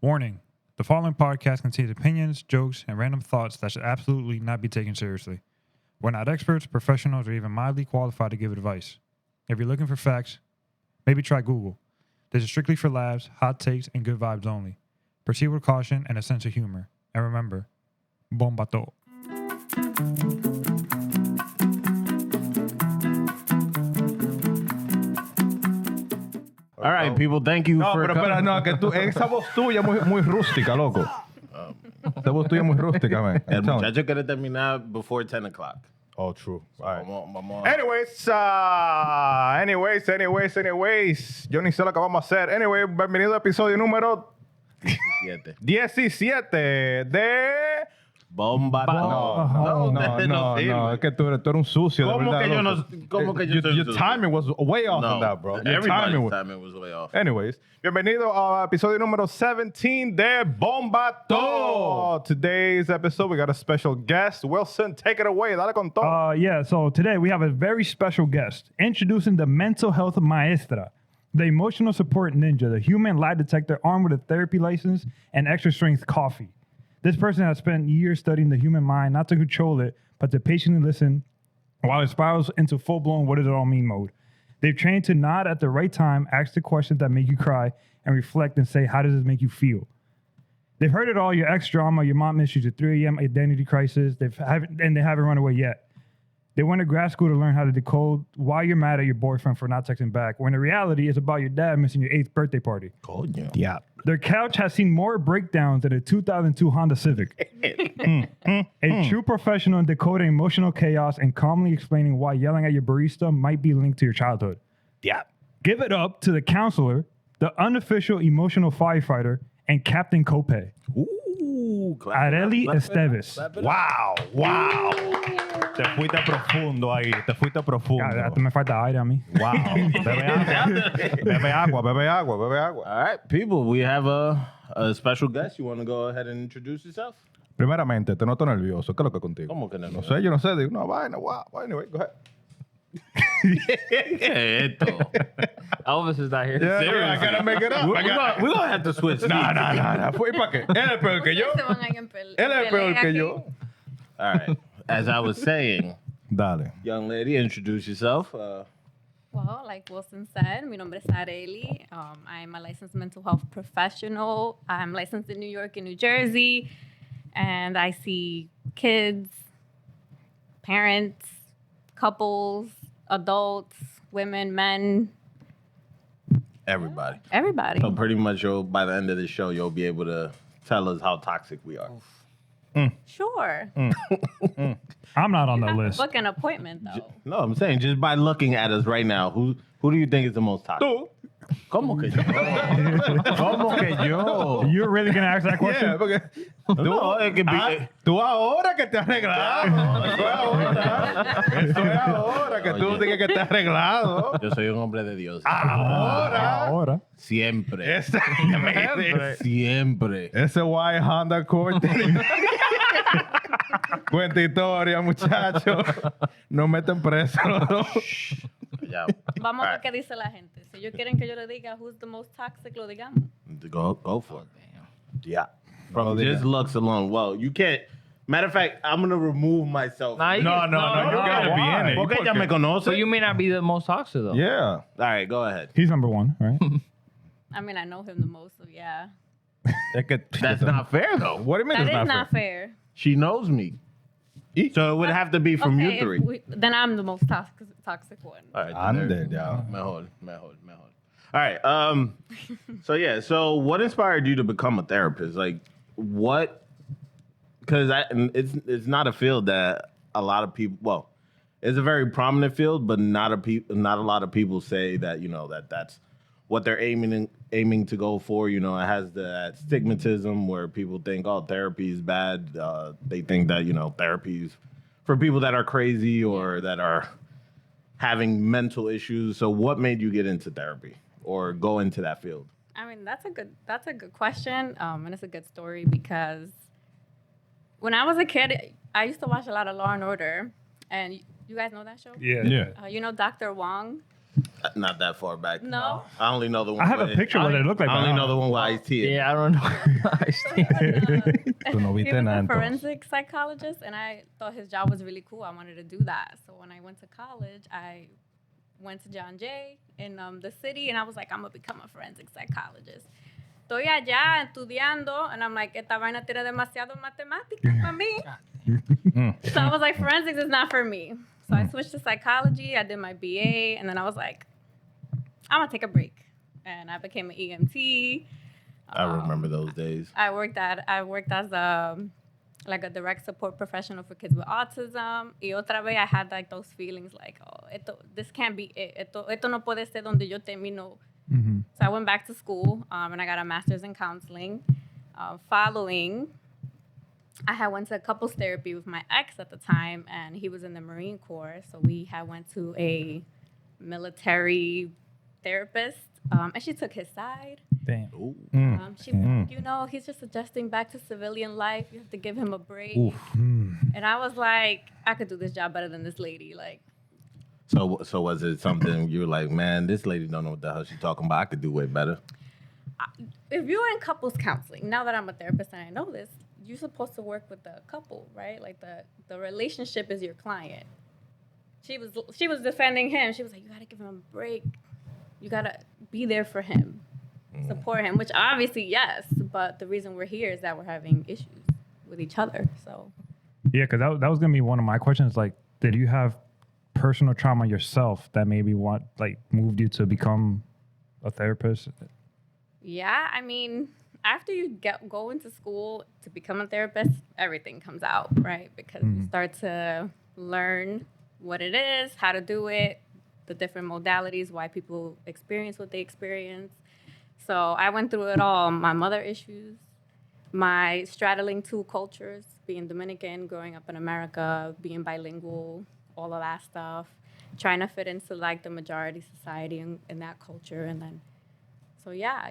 Warning: the following podcast contains opinions, jokes, and random thoughts that should absolutely not be taken seriously. We're not experts, professionals, or even mildly qualified to give advice. If you're looking for facts, maybe try Google. This is strictly for laughs, hot takes, and good vibes only. Proceed with caution and a sense of humor. And remember, Bomba'to. All right, people, thank you No, for pero coming. espera, no, que tú, esa voz tuya muy rústica, loco. Esa voz tuya muy rústica, man. El I'm telling you. muchacho quiere terminar before 10 o'clock. Oh, true. All right. Vamos. Anyways. Yo ni sé lo que vamos a hacer. Anyway, bienvenido al episodio número 17 de... Bomba'to. No. Es que tú eres un sucio, de ¿Cómo verdad, que yo loco. no- cómo que yo soy un Your sucio? timing was way off on that, bro. Your Everybody's was- timing was way off. Anyways, bienvenido al episodio número 17 de Bomba'to. Today's episode, we got a special guest. Wilson, take it away. Dale con todo. So today we have a very special guest introducing the mental health Maestra, the emotional support ninja, the human lie detector armed with a therapy license and extra strength coffee. This person has spent years studying the human mind, not to control it, but to patiently listen while it spirals into full-blown what does it all mean mode. They've trained to nod at the right time, ask the questions that make you cry, and reflect and say, how does this make you feel? They've heard it all, your ex drama, your mom issues, your 3 a.m. identity crisis, they haven't run away yet. They went to grad school to learn how to decode why you're mad at your boyfriend for not texting back, when the reality is about your dad missing your 8th birthday party. Coño. Yeah. Their couch has seen more breakdowns than a 2002 Honda Civic. A true professional in decoding emotional chaos and calmly explaining why yelling at your barista might be linked to your childhood. Yeah. Give it up to the counselor, the unofficial emotional firefighter, and Captain Cope. Ooh, Arelie Estevez. Wow. Te fuiste profundo ahí. Hasta me falta aire a mí. Wow. Bebe agua. All right, people, we have a special guest. You want to go ahead and introduce yourself? Primeramente, te noto nervioso. ¿Qué es lo que es contigo? ¿Cómo que No nervioso? sé, yo no sé. Digo, no, vaina, wow. Anyway, go ahead. ¿Qué es esto? Elvis is not here. I gotta make it up. We're gonna have to switch. No. ¿Fue para qué? Él es peor que yo. Se van a ir en Él es peor que yo. All right. As I was saying, Dale. young lady, introduce yourself. Well, like Wilson said, mi nombre es Arelie. I'm a licensed mental health professional. I'm licensed in New York and New Jersey. And I see kids, parents, couples, adults, women, men, Everybody. everybody. So pretty much, by the end of the show, you'll be able to tell us how toxic we are. Sure. I'm not on You that have to list. book an appointment, though. No, I'm saying just by looking at us right now, who do you think is the most toxic? Tú. ¿Cómo que yo? ¿Cómo que yo? You're really going to ask that question? Yeah, porque No, it could be. tú ahora que te has arreglado. Eso es ahora que tú tienes que estar arreglado. Yo soy un hombre de Dios. Ahora. Siempre. Exactamente. Siempre. Ese white Honda Accord. Cuenta historia, muchachos. No meten preso. Ya. Vamos a ver All qué dice la gente. Si ellos quieren que yo le diga who's the most toxic, lo digamos. Go for it. Yeah. From Lo just diga. looks alone. Well, you can't. Matter of fact, I'm going to remove myself. Nah, you No, can- you gotta be in it. Porque ella me conoce. So you may not be the most toxic though. Yeah. All right, go ahead. He's number one, right? I mean, I know him the most, so yeah. Es que That's not fair, though. What do you mean That it's is not fair? She knows me. So it would have to be from Okay, you three. Then I'm the most toxic one. All right. Ande, ya. Mejor. All right. So what inspired you to become a therapist? Like, what? Because it's not a field that a lot of people. Well, it's a very prominent field, but not a lot of people say that that's what they're aiming to go for. You know, it has that stigmatism where people think, oh, therapy is bad. They think that therapy is for people that are crazy or that are having mental issues. So what made you get into therapy or go into that field? I mean, that's a good question, and it's a good story because when I was a kid, I used to watch a lot of Law and Order, and you guys know that show? Yeah. Yeah. You know Dr. Wong? not that far back. No. I only know the one. I have a picture of what it looked like. I only know the one with Ice-T. Yeah, I don't know. I see. Tu no He viste was nada a entonces. forensic psychologist, and I thought his job was really cool. I wanted to do that. So when I went to college, I went to John Jay in the city, and I was like, I'm gonna become a forensic psychologist. Estoy allá estudiando, and I'm like, esta vaina tiene demasiado matemática para mí. So I was like, forensics is not for me. So I switched to psychology. I did my BA, and then I was like, I'm gonna take a break, and I became an EMT. I remember those days. I worked as like a direct support professional for kids with autism. Y otra vez I had like those feelings like, oh, this can't be it. Esto no puede ser donde yo termino. Mm-hmm. So I went back to school and I got a master's in counseling. Following, I had went to couples therapy with my ex at the time, and he was in the Marine Corps. So we had went to a military therapist, and she took his side. Damn. Ooh. She was like, you know, he's just adjusting back to civilian life. You have to give him a break. And I was like, I could do this job better than this lady. Like, So was it something you were like, man, this lady don't know what the hell she's talking about. I could do way better. if you're in couples counseling, now that I'm a therapist and I know this, you're supposed to work with the couple, right? Like the relationship is your client. She was defending him. She was like, you gotta give him a break. You gotta be there for him, support him. Which obviously yes, but the reason we're here is that we're having issues with each other. So Yeah, because that was gonna be one of my questions. Like, did you have personal trauma yourself that maybe moved you to become a therapist? yeah, I mean, after you go into school to become a therapist, everything comes out, right? Because you start to learn what it is, how to do it, the different modalities, why people experience what they experience. So I went through it all. My mother issues, my straddling two cultures, being Dominican, growing up in America, being bilingual, all of that stuff, trying to fit into like the majority society in that culture. And then, so yeah,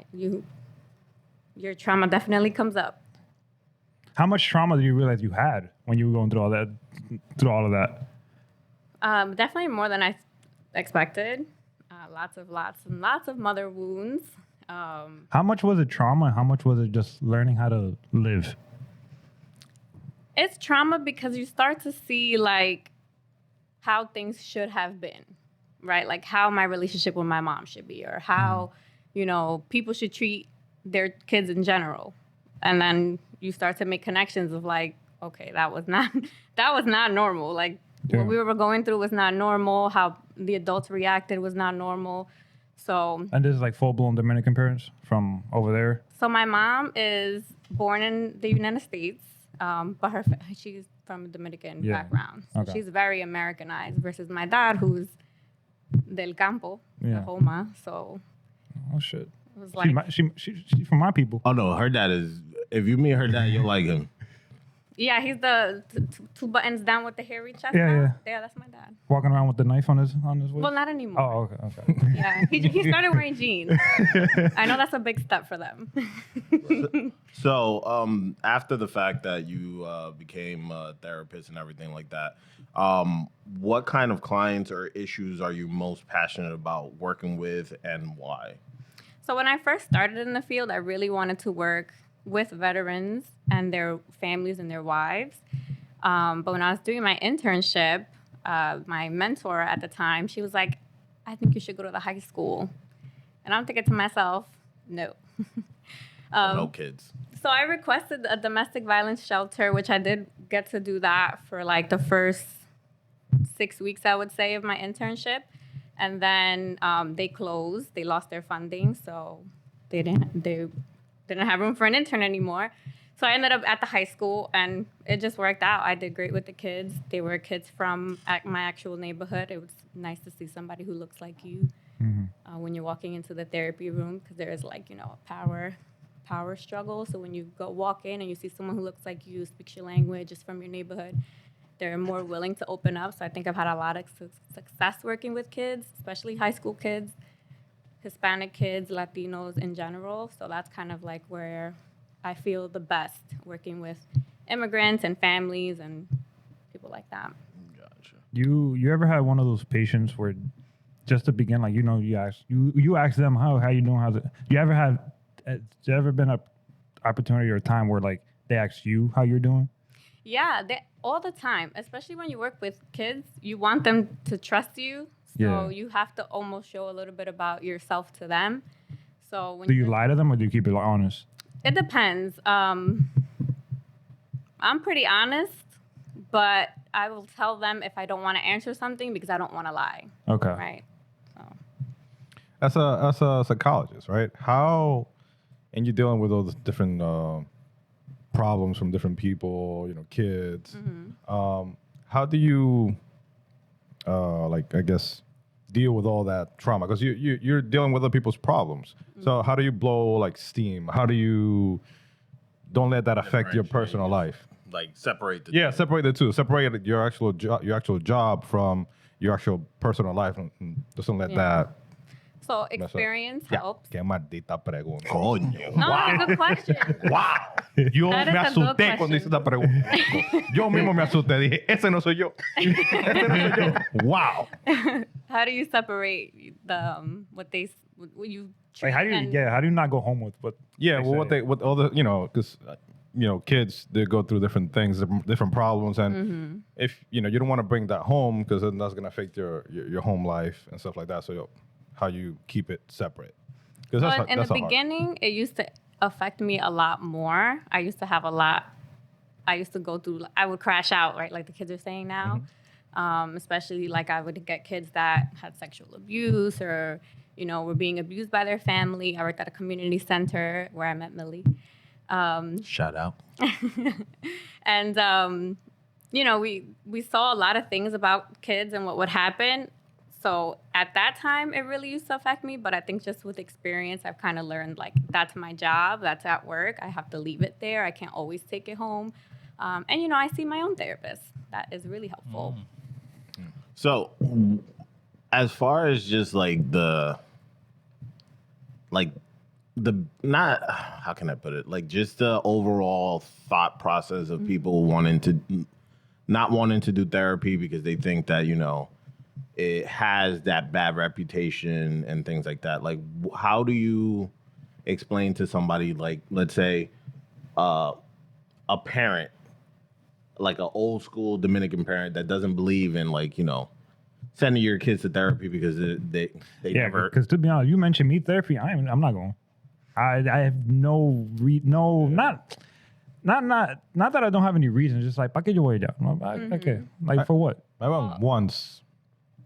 your trauma definitely comes up. How much trauma did you realize you had when you were going through all of that? Definitely more than I expected. Lots of mother wounds. How much was it trauma and how much was it just learning how to live? It's trauma because you start to see like how things should have been, right? Like how my relationship with my mom should be, or how, people should treat their kids in general. And then you start to make connections of like, okay, that was not normal. Like Yeah. what we were going through was not normal. How the adults reacted was not normal. So And this is like full-blown Dominican parents from over there? So my mom is born in the United States, but she's from a Dominican background. So Okay. she's very Americanized versus my dad, who's del campo, Yeah. de Homa. So Oh, shit. it was like, She's from my people. Oh no, her dad is. If you meet her dad, you'll like him. yeah, he's the two buttons down with the hairy chest. Yeah, now. yeah. Yeah, that's my dad. Walking around with the knife on his waist? Well, not anymore. Oh, okay. Yeah, he started wearing jeans. I know that's a big step for them. So, after the fact that you became a therapist and everything like that, what kind of clients or issues are you most passionate about working with, and why? So when I first started in the field, I really wanted to work with veterans and their families and their wives. But when I was doing my internship, my mentor at the time, she was like, I think you should go to the high school. And I'm thinking to myself, no. No kids. So I requested a domestic violence shelter, which I did get to do that for like the first 6 weeks, I would say, of my internship. And then they closed. They lost their funding, so they didn't have room for an intern anymore. So I ended up at the high school, and it just worked out. I did great with the kids. They were kids from my actual neighborhood. It was nice to see somebody who looks like you when you're walking into the therapy room, because there is like, a power struggle. So when you walk in and you see someone who looks like you, speaks your language, is from your neighborhood, they're more willing to open up. So I think I've had a lot of success working with kids, especially high school kids, Hispanic kids, Latinos in general. So that's kind of like where I feel the best, working with immigrants and families and people like that. Gotcha. You ever had one of those patients where just to begin, like, you ask them how you doing, how's it? You ever had, has there ever been a opportunity or a time where like they ask you how you're doing? Yeah, all the time, especially when you work with kids, you want them to trust you. So you have to almost show a little bit about yourself to them. So when Do you lie to them or do you keep it honest? It depends. I'm pretty honest, but I will tell them if I don't want to answer something because I don't want to lie. Okay. Right. So. As a psychologist, right? How, and you're dealing with all the different problems from different people, kids. Mm-hmm. How do you, deal with all that trauma? Because you're dealing with other people's problems. Mm-hmm. So how do you blow like steam? How do you don't let that affect your personal life? Like separate the separate the two. Separate your actual job from your actual personal life, and just don't let that. So experience helps. Qué maldita pregunta. Coño. No, good question. Wow. Yo That me is a good asusté cuando hice esta pregunta. Yo mismo me asusté. Dije, ese no soy yo. Ese no soy yo. Wow. How do you separate the what you Like how do you not go home with what? Yeah, well, say? what all the because kids, they go through different things, different problems, and if you don't want to bring that home because then that's gonna affect your home life and stuff like that. So how you keep it separate? Because in the beginning, it used to affect me a lot more. I used to have a lot. I used to go through. I would crash out, right, like the kids are saying now. Especially like I would get kids that had sexual abuse or were being abused by their family. I worked at a community center where I met Millie. Shout out. And we saw a lot of things about kids and what would happen. So at that time, it really used to affect me. But I think just with experience, I've kind of learned like that's my job. That's at work. I have to leave it there. I can't always take it home. And I see my own therapist. That is really helpful. So as far as just like the not, how can I put it? Like just the overall thought process of people not wanting to do therapy because they think that, it has that bad reputation and things like that. Like, how do you explain to somebody, like, let's say, a parent, like an old school Dominican parent that doesn't believe in, like, sending your kids to therapy because they never. Because to be honest, you mentioned me therapy. I'm not going. I have not that I don't have any reason. Just like, ¿pa qué yo voy allá? Okay, like for what? I went once.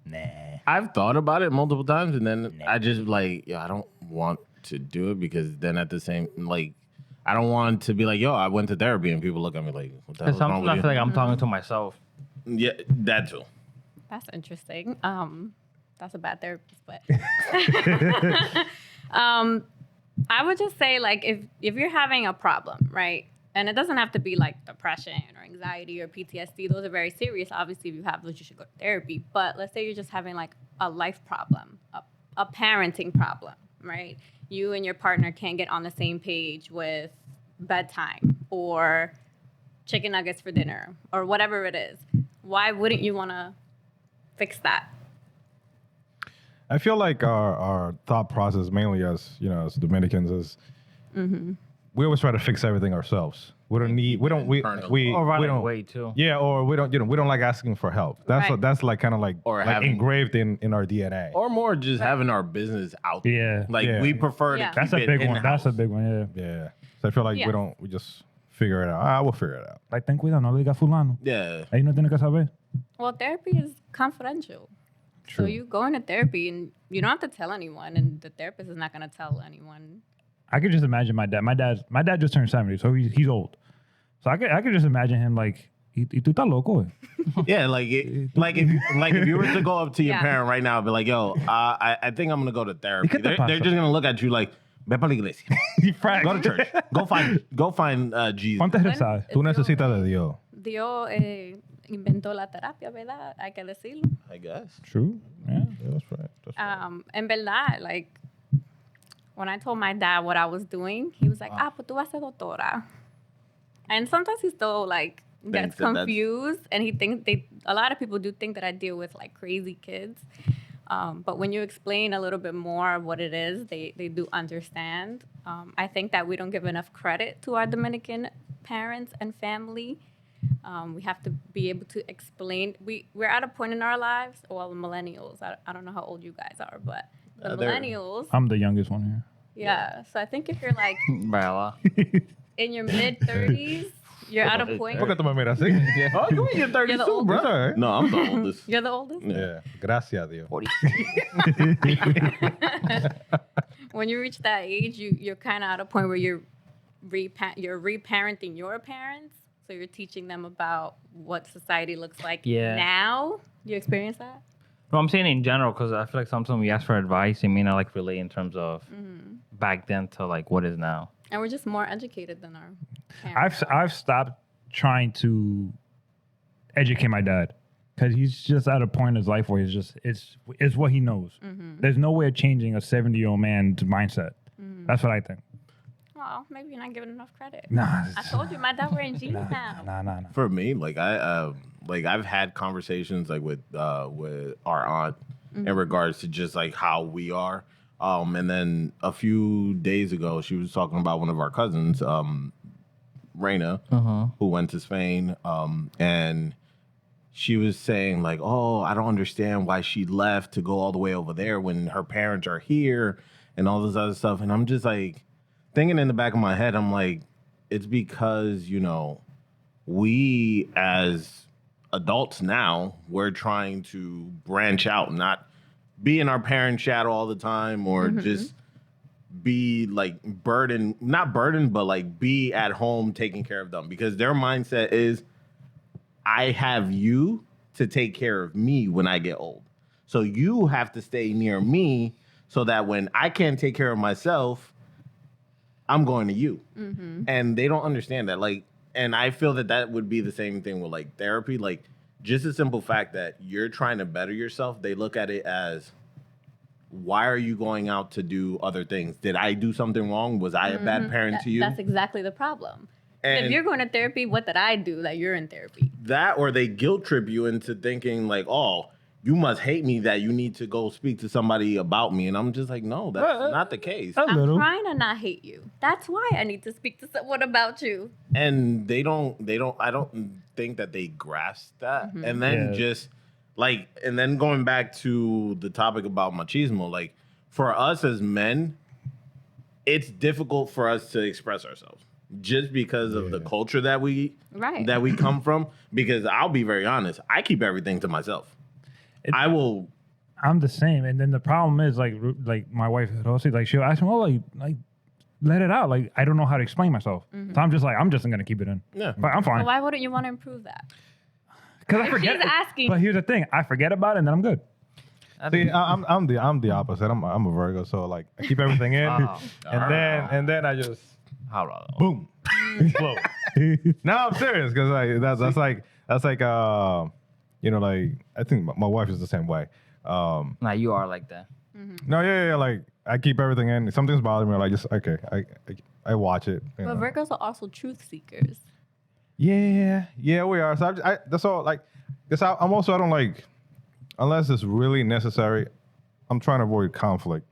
Nah. I've thought about it multiple times, and then I just like, I don't want to do it because then at the same, like, I don't want to be like, I went to therapy, and people look at me like, what the hell is wrong Sometimes with I you? feel like I'm talking to myself. Yeah, that too. That's interesting. That's a bad therapist, but I would just say like if you're having a problem, right? And it doesn't have to be like depression or anxiety or PTSD. Those are very serious. Obviously, if you have those, you should go to therapy. But let's say you're just having like a life problem, a parenting problem, right? You and your partner can't get on the same page with bedtime or chicken nuggets for dinner or whatever it is. Why wouldn't you want to fix that? I feel like our thought process, mainly as as Dominicans, is we always try to fix everything ourselves. We don't need. We don't. We Or right we don't. away too. Yeah, or we don't. We don't like asking for help. That's Right. that's like kind of like, Or like having- engraved in our DNA. Or more just having our business out there. Yeah. Like, Yeah. we prefer Yeah. to keep That's a it big one. in-house. That's a big one. Yeah. Yeah. So I feel like Yeah. we just figure it out. We'll figure it out. Like ten cuidado, no le digas fulano. Yeah. Ahí no tiene que saber. Well, therapy is confidential. True. So you go into therapy and you don't have to tell anyone, and the therapist is not going to tell anyone. I could just imagine my dad. My dad just turned 70, so he's old. So I could just imagine him like, y tú estás loco. Yeah, like if you were to go up to your Yeah. parent right now and be like, yo, I think I'm gonna go to therapy. ¿Y qué te They're pasa? just gonna look at you like, ve para la iglesia. Go to church. Go find Jesus. Ponte a rezar. Tú necesitas de Dios. Dios inventó la terapia, ¿verdad? Hay que decirlo. I guess. True. Yeah. Yeah, that's right. That's right. En verdad, like, when I told my dad what I was doing, he was like, pues tú vas a ser doctora. And sometimes he still, like, gets Thinks that that's- confused. And he thinks a lot of people do think that I deal with, like, crazy kids. But when you explain a little bit more of what it is, they do understand. I think that we don't give enough credit to our Dominican parents and family. We have to be able to explain. We're at a point in our lives, well, millennials. I don't know how old you guys are, but the millennials. I'm the youngest one here. Yeah. So I think if you're like Bella. in your mid-30s, you're at a point. ¿Por qué tú me miras así? Oh, you in your 30s You're the too, oldest? bro. Sorry. No, I'm the oldest. You're the oldest? Yeah. Gracias, Dios. 40. When you reach that age, you're kind of at a point where you're reparenting your parents. So you're teaching them about what society looks like now. Do you experience that? No, I'm saying in general because I feel like sometimes we ask for advice. It may not like relate in terms of back then to like what is now. And we're just more educated than our parents. I've stopped trying to educate my dad because he's just at a point in his life where it's what he knows. There's no way of changing a 70-year-old man's mindset. That's what I think. Well, maybe you're not giving enough credit. Nah, I told you my dad wearing jeans now. nah. For me, like I've had conversations like with our aunt in regards to just like how we are. And then a few days ago, she was talking about one of our cousins, Reina, who went to Spain. And she was saying like, oh, I don't understand why she left to go all the way over there when her parents are here and all this other stuff. And I'm just like thinking in the back of my head, I'm like, it's because, you know, we as adults now, we're trying to branch out, not be in our parents' shadow all the time or just be like not burdened, but like be at home taking care of them because their mindset is I have you to take care of me when I get old. So you have to stay near me so that when I can't take care of myself, I'm going to you. And they don't understand that. Like, and I feel that would be the same thing with like therapy. Like just the simple fact that you're trying to better yourself, they look at it as, why are you going out to do other things? Did I do something wrong? Was I a bad parent to you? That's exactly the problem. And if you're going to therapy, what did I do that you're in therapy? that, or they guilt trip you into thinking like, oh, you must hate me that you need to go speak to somebody about me. And I'm just like, no, that's not the case. A little. I'm trying to not hate you. That's why I need to speak to someone about you. And I don't think that they grasp that. And then just like, and then going back to the topic about machismo, like for us as men, it's difficult for us to express ourselves just because of the culture that we come from. Because I'll be very honest, I keep everything to myself. I'm the same. And then the problem is like my wife Rosie, like she'll ask me, oh, like let it out. Like I don't know how to explain myself. So I'm just gonna keep it in. Yeah. But I'm fine. So why wouldn't you want to improve that? Because I forget. She's asking. But here's the thing: I forget about it, and then I'm good. See, I'm the opposite. I'm a Virgo, so like I keep everything in, and then I just boom, explode. No, I'm serious because like that's like you know, like I think my wife is the same way. Nah, you are like that. No, yeah, like I keep everything in. If something's bothering me, like just okay, I watch it. But Virgos are also truth seekers. Yeah, we are. So I that's all. Like, cause I don't like unless it's really necessary. I'm trying to avoid conflict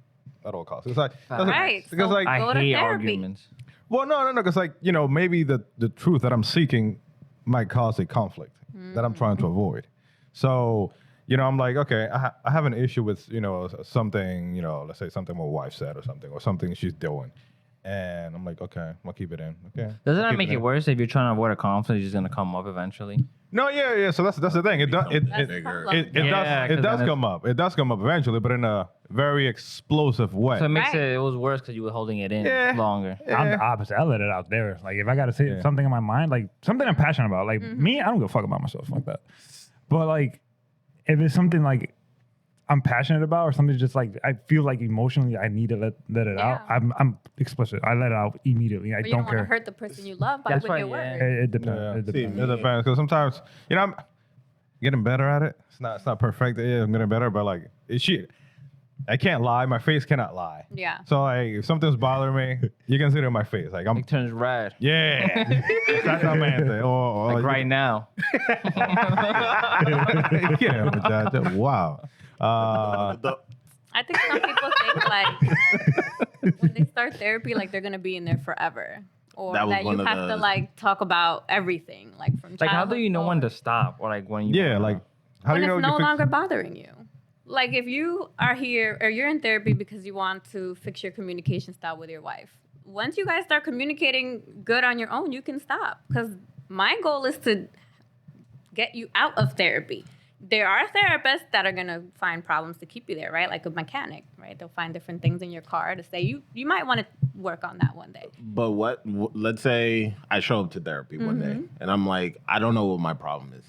at all costs. It's like right. Because so like go to I hate therapy. arguments. Well, no, because like you know maybe the truth that I'm seeking might cause a conflict that I'm trying to avoid. So you know I'm like okay, I have an issue with you know something you know let's say something my wife said or something she's doing. And I'm like, okay, I'll keep it in. Okay. Doesn't that make it worse if you're trying to avoid a conflict? It's just gonna come up eventually. No, yeah. So that's the thing. It does come up. It does come up eventually, but in a very explosive way. So it makes it was worse because you were holding it in longer. I'm the opposite. I let it out there. Like if I gotta say something in my mind, like something I'm passionate about, like me, I don't give a fuck about myself like that. But like if it's something like I'm passionate about or something just like I feel like emotionally I need to let it out. I'm explicit. I let it out immediately. I But you don't don't want care. to hurt the person you love by That's with why, your yeah. words. It depends. Yeah. It depends. It depends because sometimes you know I'm getting better at it. It's not perfect. Yeah, I'm getting better, but like I can't lie. My face cannot lie. Yeah. So like if something's bothering me, you can see it in my face. Like I'm It turns red. yeah. That's how man say. Or Like right now. yeah, wow. I think some people think like when they start therapy, like they're gonna be in there forever, or That was that one you of have to the- like talk about everything, like from Like, how do childhood you know when to forward. stop, or like when you? Yeah, like how When do you know it's you no fix- longer bothering you. Like if you are here or you're in therapy because you want to fix your communication style with your wife. Once you guys start communicating good on your own, you can stop. Because my goal is to get you out of therapy. There are therapists that are gonna find problems to keep you there, right? Like a mechanic, right? They'll find different things in your car to say you might want to work on that one day. But let's say I show up to therapy one day and I'm like, I don't know what my problem is.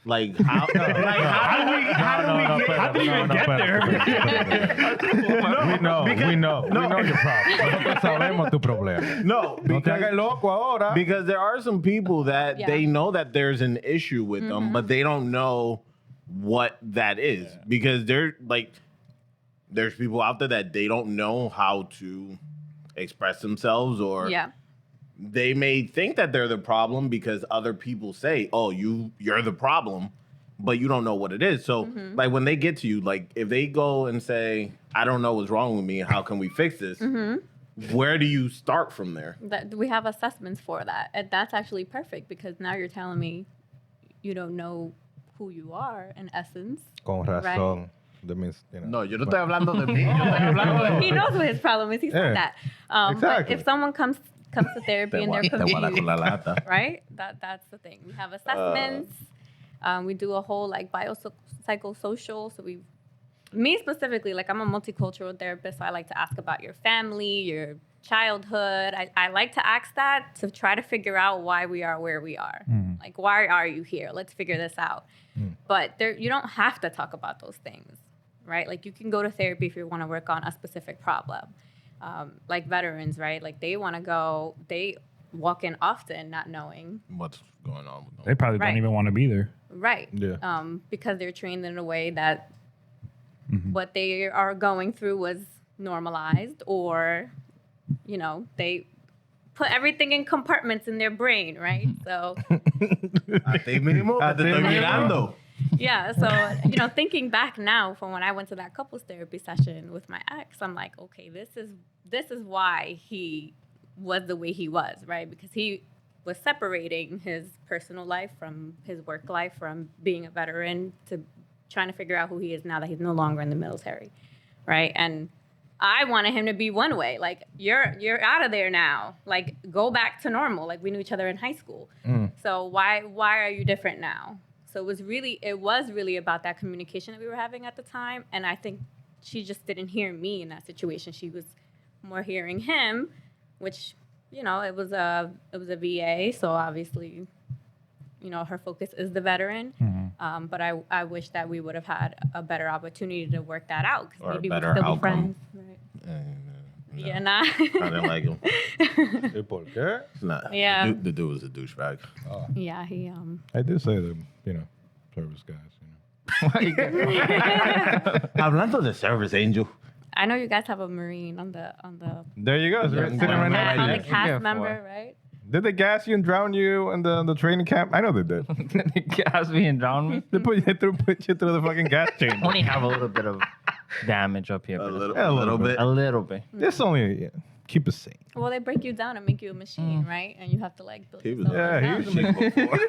Like how do How do you even get there? We know your problem. Nosotros sabemos tu problema. No, No te hagas loco ahora. because there are some people that Yeah. they know that there's an issue with them, but they don't know what that is because they're like, there's people out there that they don't know how to express themselves, or Yeah. they may think that they're the problem because other people say, "Oh, you're the problem," but you don't know what it is. So, like when they get to you, like if they go and say, "I don't know what's wrong with me. How can we fix this?" Where do you start from there? That we have assessments for that, and that's actually perfect because now you're telling me you don't know who you are in essence. Con razón. That means, you know. No, yo no estoy hablando de mí. Yo estoy hablando de He knows what his problem is. He said Yeah. that. Exactly. But if someone comes to therapy and they're confused, right? That's the thing. We have assessments. We do a whole like biopsychosocial. So me specifically, like I'm a multicultural therapist, so I like to ask about your family, your childhood. I like to ask that to try to figure out why we are where we are. Like, why are you here? Let's figure this out. But you don't have to talk about those things, right? Like you can go to therapy if you want to work on a specific problem. Like veterans, right? Like they walk in often not knowing. what's going on with them. They probably Right. don't even want to be there. Right. Yeah. Because they're trained in a way that what they are going through was normalized, or, you know, they put everything in compartments in their brain, right? So, A ti mismo que te estoy mirando. yeah. So, you know, thinking back now from when I went to that couples therapy session with my ex, I'm like, okay, this is why he was the way he was, right? Because he was separating his personal life from his work life, from being a veteran to trying to figure out who he is now that he's no longer in the military, right? And I wanted him to be one way, like you're out of there now, like go back to normal, like we knew each other in high school. So why are you different now? So it was really about that communication that we were having at the time, and I think she just didn't hear me in that situation. She was more hearing him, which, you know, it was a VA, so obviously, you know, her focus is the veteran. But I wish that we would have had a better opportunity to work that out, Or a because maybe we'd better still be outcome. friends. Right. No, Yeah, nah. I didn't like him. ¿Y por qué? Nah, Yeah. the dude was a douchebag. Yeah, he I did say them, you know, service guys, you know. Hablando de service, Angel. I know you guys have a Marine on the There you go. It's right- sitting right next to on you. the cast Yeah, member, right? Did they gas you and drown you in the training camp? I know they did. Gas me and drown me. They put you through the fucking gas chamber. Only have a little bit of damage up here. A but little, Yeah, a little bit. a little bit. It's only keep it sane. Well, they break you down and make you a machine, right? And you have to like build He was- yourself Yeah,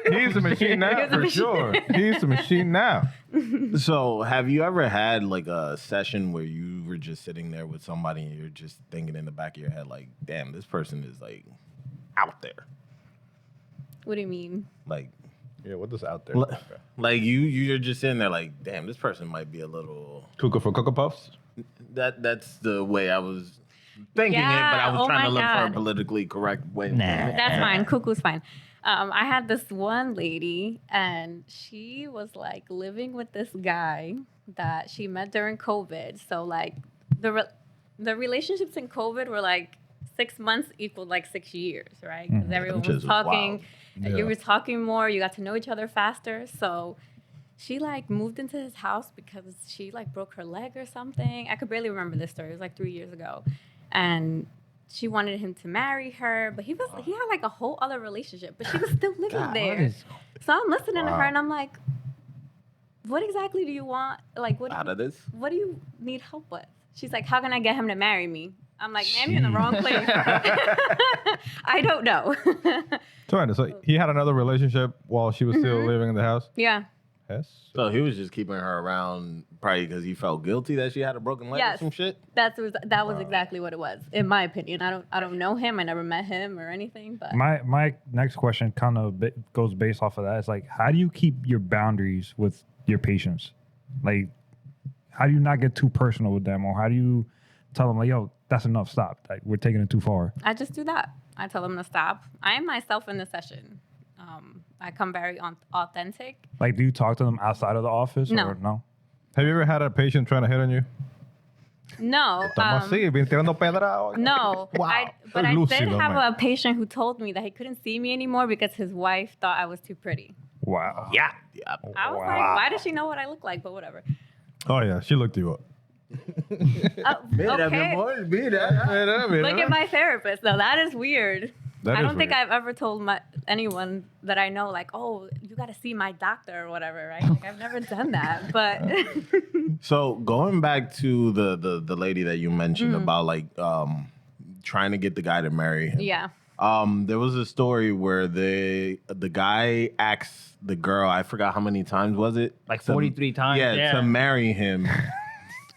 up. he's a machine now He's a for machine. sure. He's a machine now. So, have you ever had like a session where you were just sitting there with somebody and you're just thinking in the back of your head, like, damn, this person is like out there? What do you mean? Like, Yeah, what is out there? like you're just sitting there like, damn, this person might be a little. Cuckoo for Cocoa Puffs? That's the way I was thinking it, but I Yeah, was oh trying to my look for a God. politically correct way. That's fine. Cuckoo's fine. I had this one lady, and she was like living with this guy that she met during COVID. So like the relationships in COVID were like 6 months equaled like 6 years, right? Because everyone Which was is talking. wild. And you were talking more. You got to know each other faster. So she like moved into his house because she like broke her leg or something. I could barely remember this story. It was like 3 years ago, and she wanted him to marry her, but he had like a whole other relationship, but she was still living there. So I'm listening to her and I'm like, what exactly do you want? Like, Out of this? what do you need help with? She's like, how can I get him to marry me? I'm like, man, you're in the wrong place. I don't know. So he had another relationship while she was still living in the house? Yeah. Yes. So he was just keeping her around probably because he felt guilty that she had a broken leg or Yes. some shit. That was exactly what it was, in my opinion. I don't know him. I never met him or anything, but My next question kind of goes based off of that. It's like, how do you keep your boundaries with your patients? Like, how do you not get too personal with them, or how do you tell them like, yo, that's enough, stop, like we're taking it too far? I just do that. I tell them to stop. I am myself in the session. I come very authentic. Like, do you talk to them outside of the office? No. Or no? Have you ever had a patient trying to hit on you? No. Estamos así, bien tirando pedra. No. Wow. But I did Lúcido, have man. a patient who told me that he couldn't see me anymore because his wife thought I was too pretty. Wow. Yeah. I was like, why does she know what I look like? But whatever. Oh, yeah. She looked you up. Okay. Look at my therapist, though. That is weird. That I is don't think weird. I've ever told anyone that I know, like, oh, you got to see my doctor or whatever, right? Like, I've never done that. But So going back to the lady that you mentioned about like trying to get the guy to marry him. yeah. There was a story where the guy asked the girl, I forgot how many times was it? Like 43 times. Yeah, to marry him.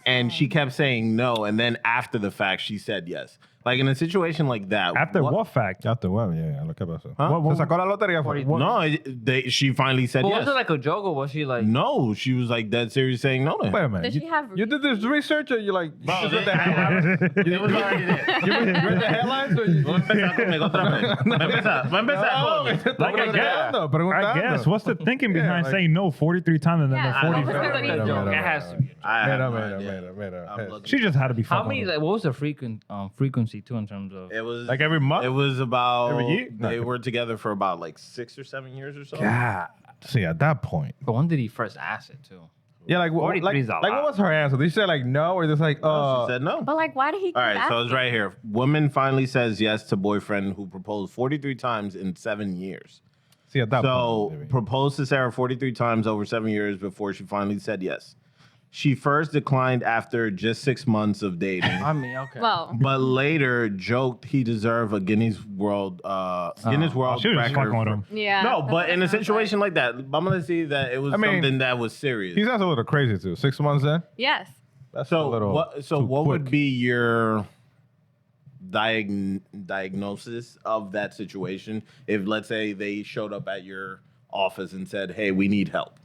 And she kept saying no, and then after the fact, she said yes. Like in a situation like that. After what fact? After what? Yeah, lo que pasó. Huh? What- Se sacó la lotería. No, she finally said But yes. was it like a joke, or was she like? No, she was like dead serious saying no to him. Wait a minute. Did she have You did this research, or you like? You just read the It headlines? was already there. You read the headlines, or you? Va a empezar conmigo otra vez. Va a empezar. Like, I guess. Preguntando. I guess. What's the thinking Yeah, behind like- saying no 43 times and then Yeah, the I don't 45th? know. It was a joke. It has to be. I have no Mira, idea. mira. I'm looking. She just had to be How fucking many? with Like, what was the frequency too in terms of? It was Like every month? It was about Every year? They were together for about like 6 or 7 years or so. God. See, at that point. But when did he first ask it too? Yeah, like, 43 is a what lot. was her answer? Did she say like no, or just like, She said no. But, like, why did he keep All right, so it's asking? right here. Woman finally says yes to boyfriend who proposed 43 times in 7 years. see, at that So point. proposed to Sarah 43 times over 7 years before she finally said yes. She first declined after just 6 months of dating, I mean, okay. Well, but later joked he deserved a Guinness World She was just record. fucking with him. yeah. No, that's but what in it a sounds situation like that, I'm gonna see that it was I mean, something that was serious. He sounds a little crazy too. 6 months in? Yes. That's a So little. what would quick. be your diagnosis of that situation if, let's say, they showed up at your office and said, "Hey, we need help,"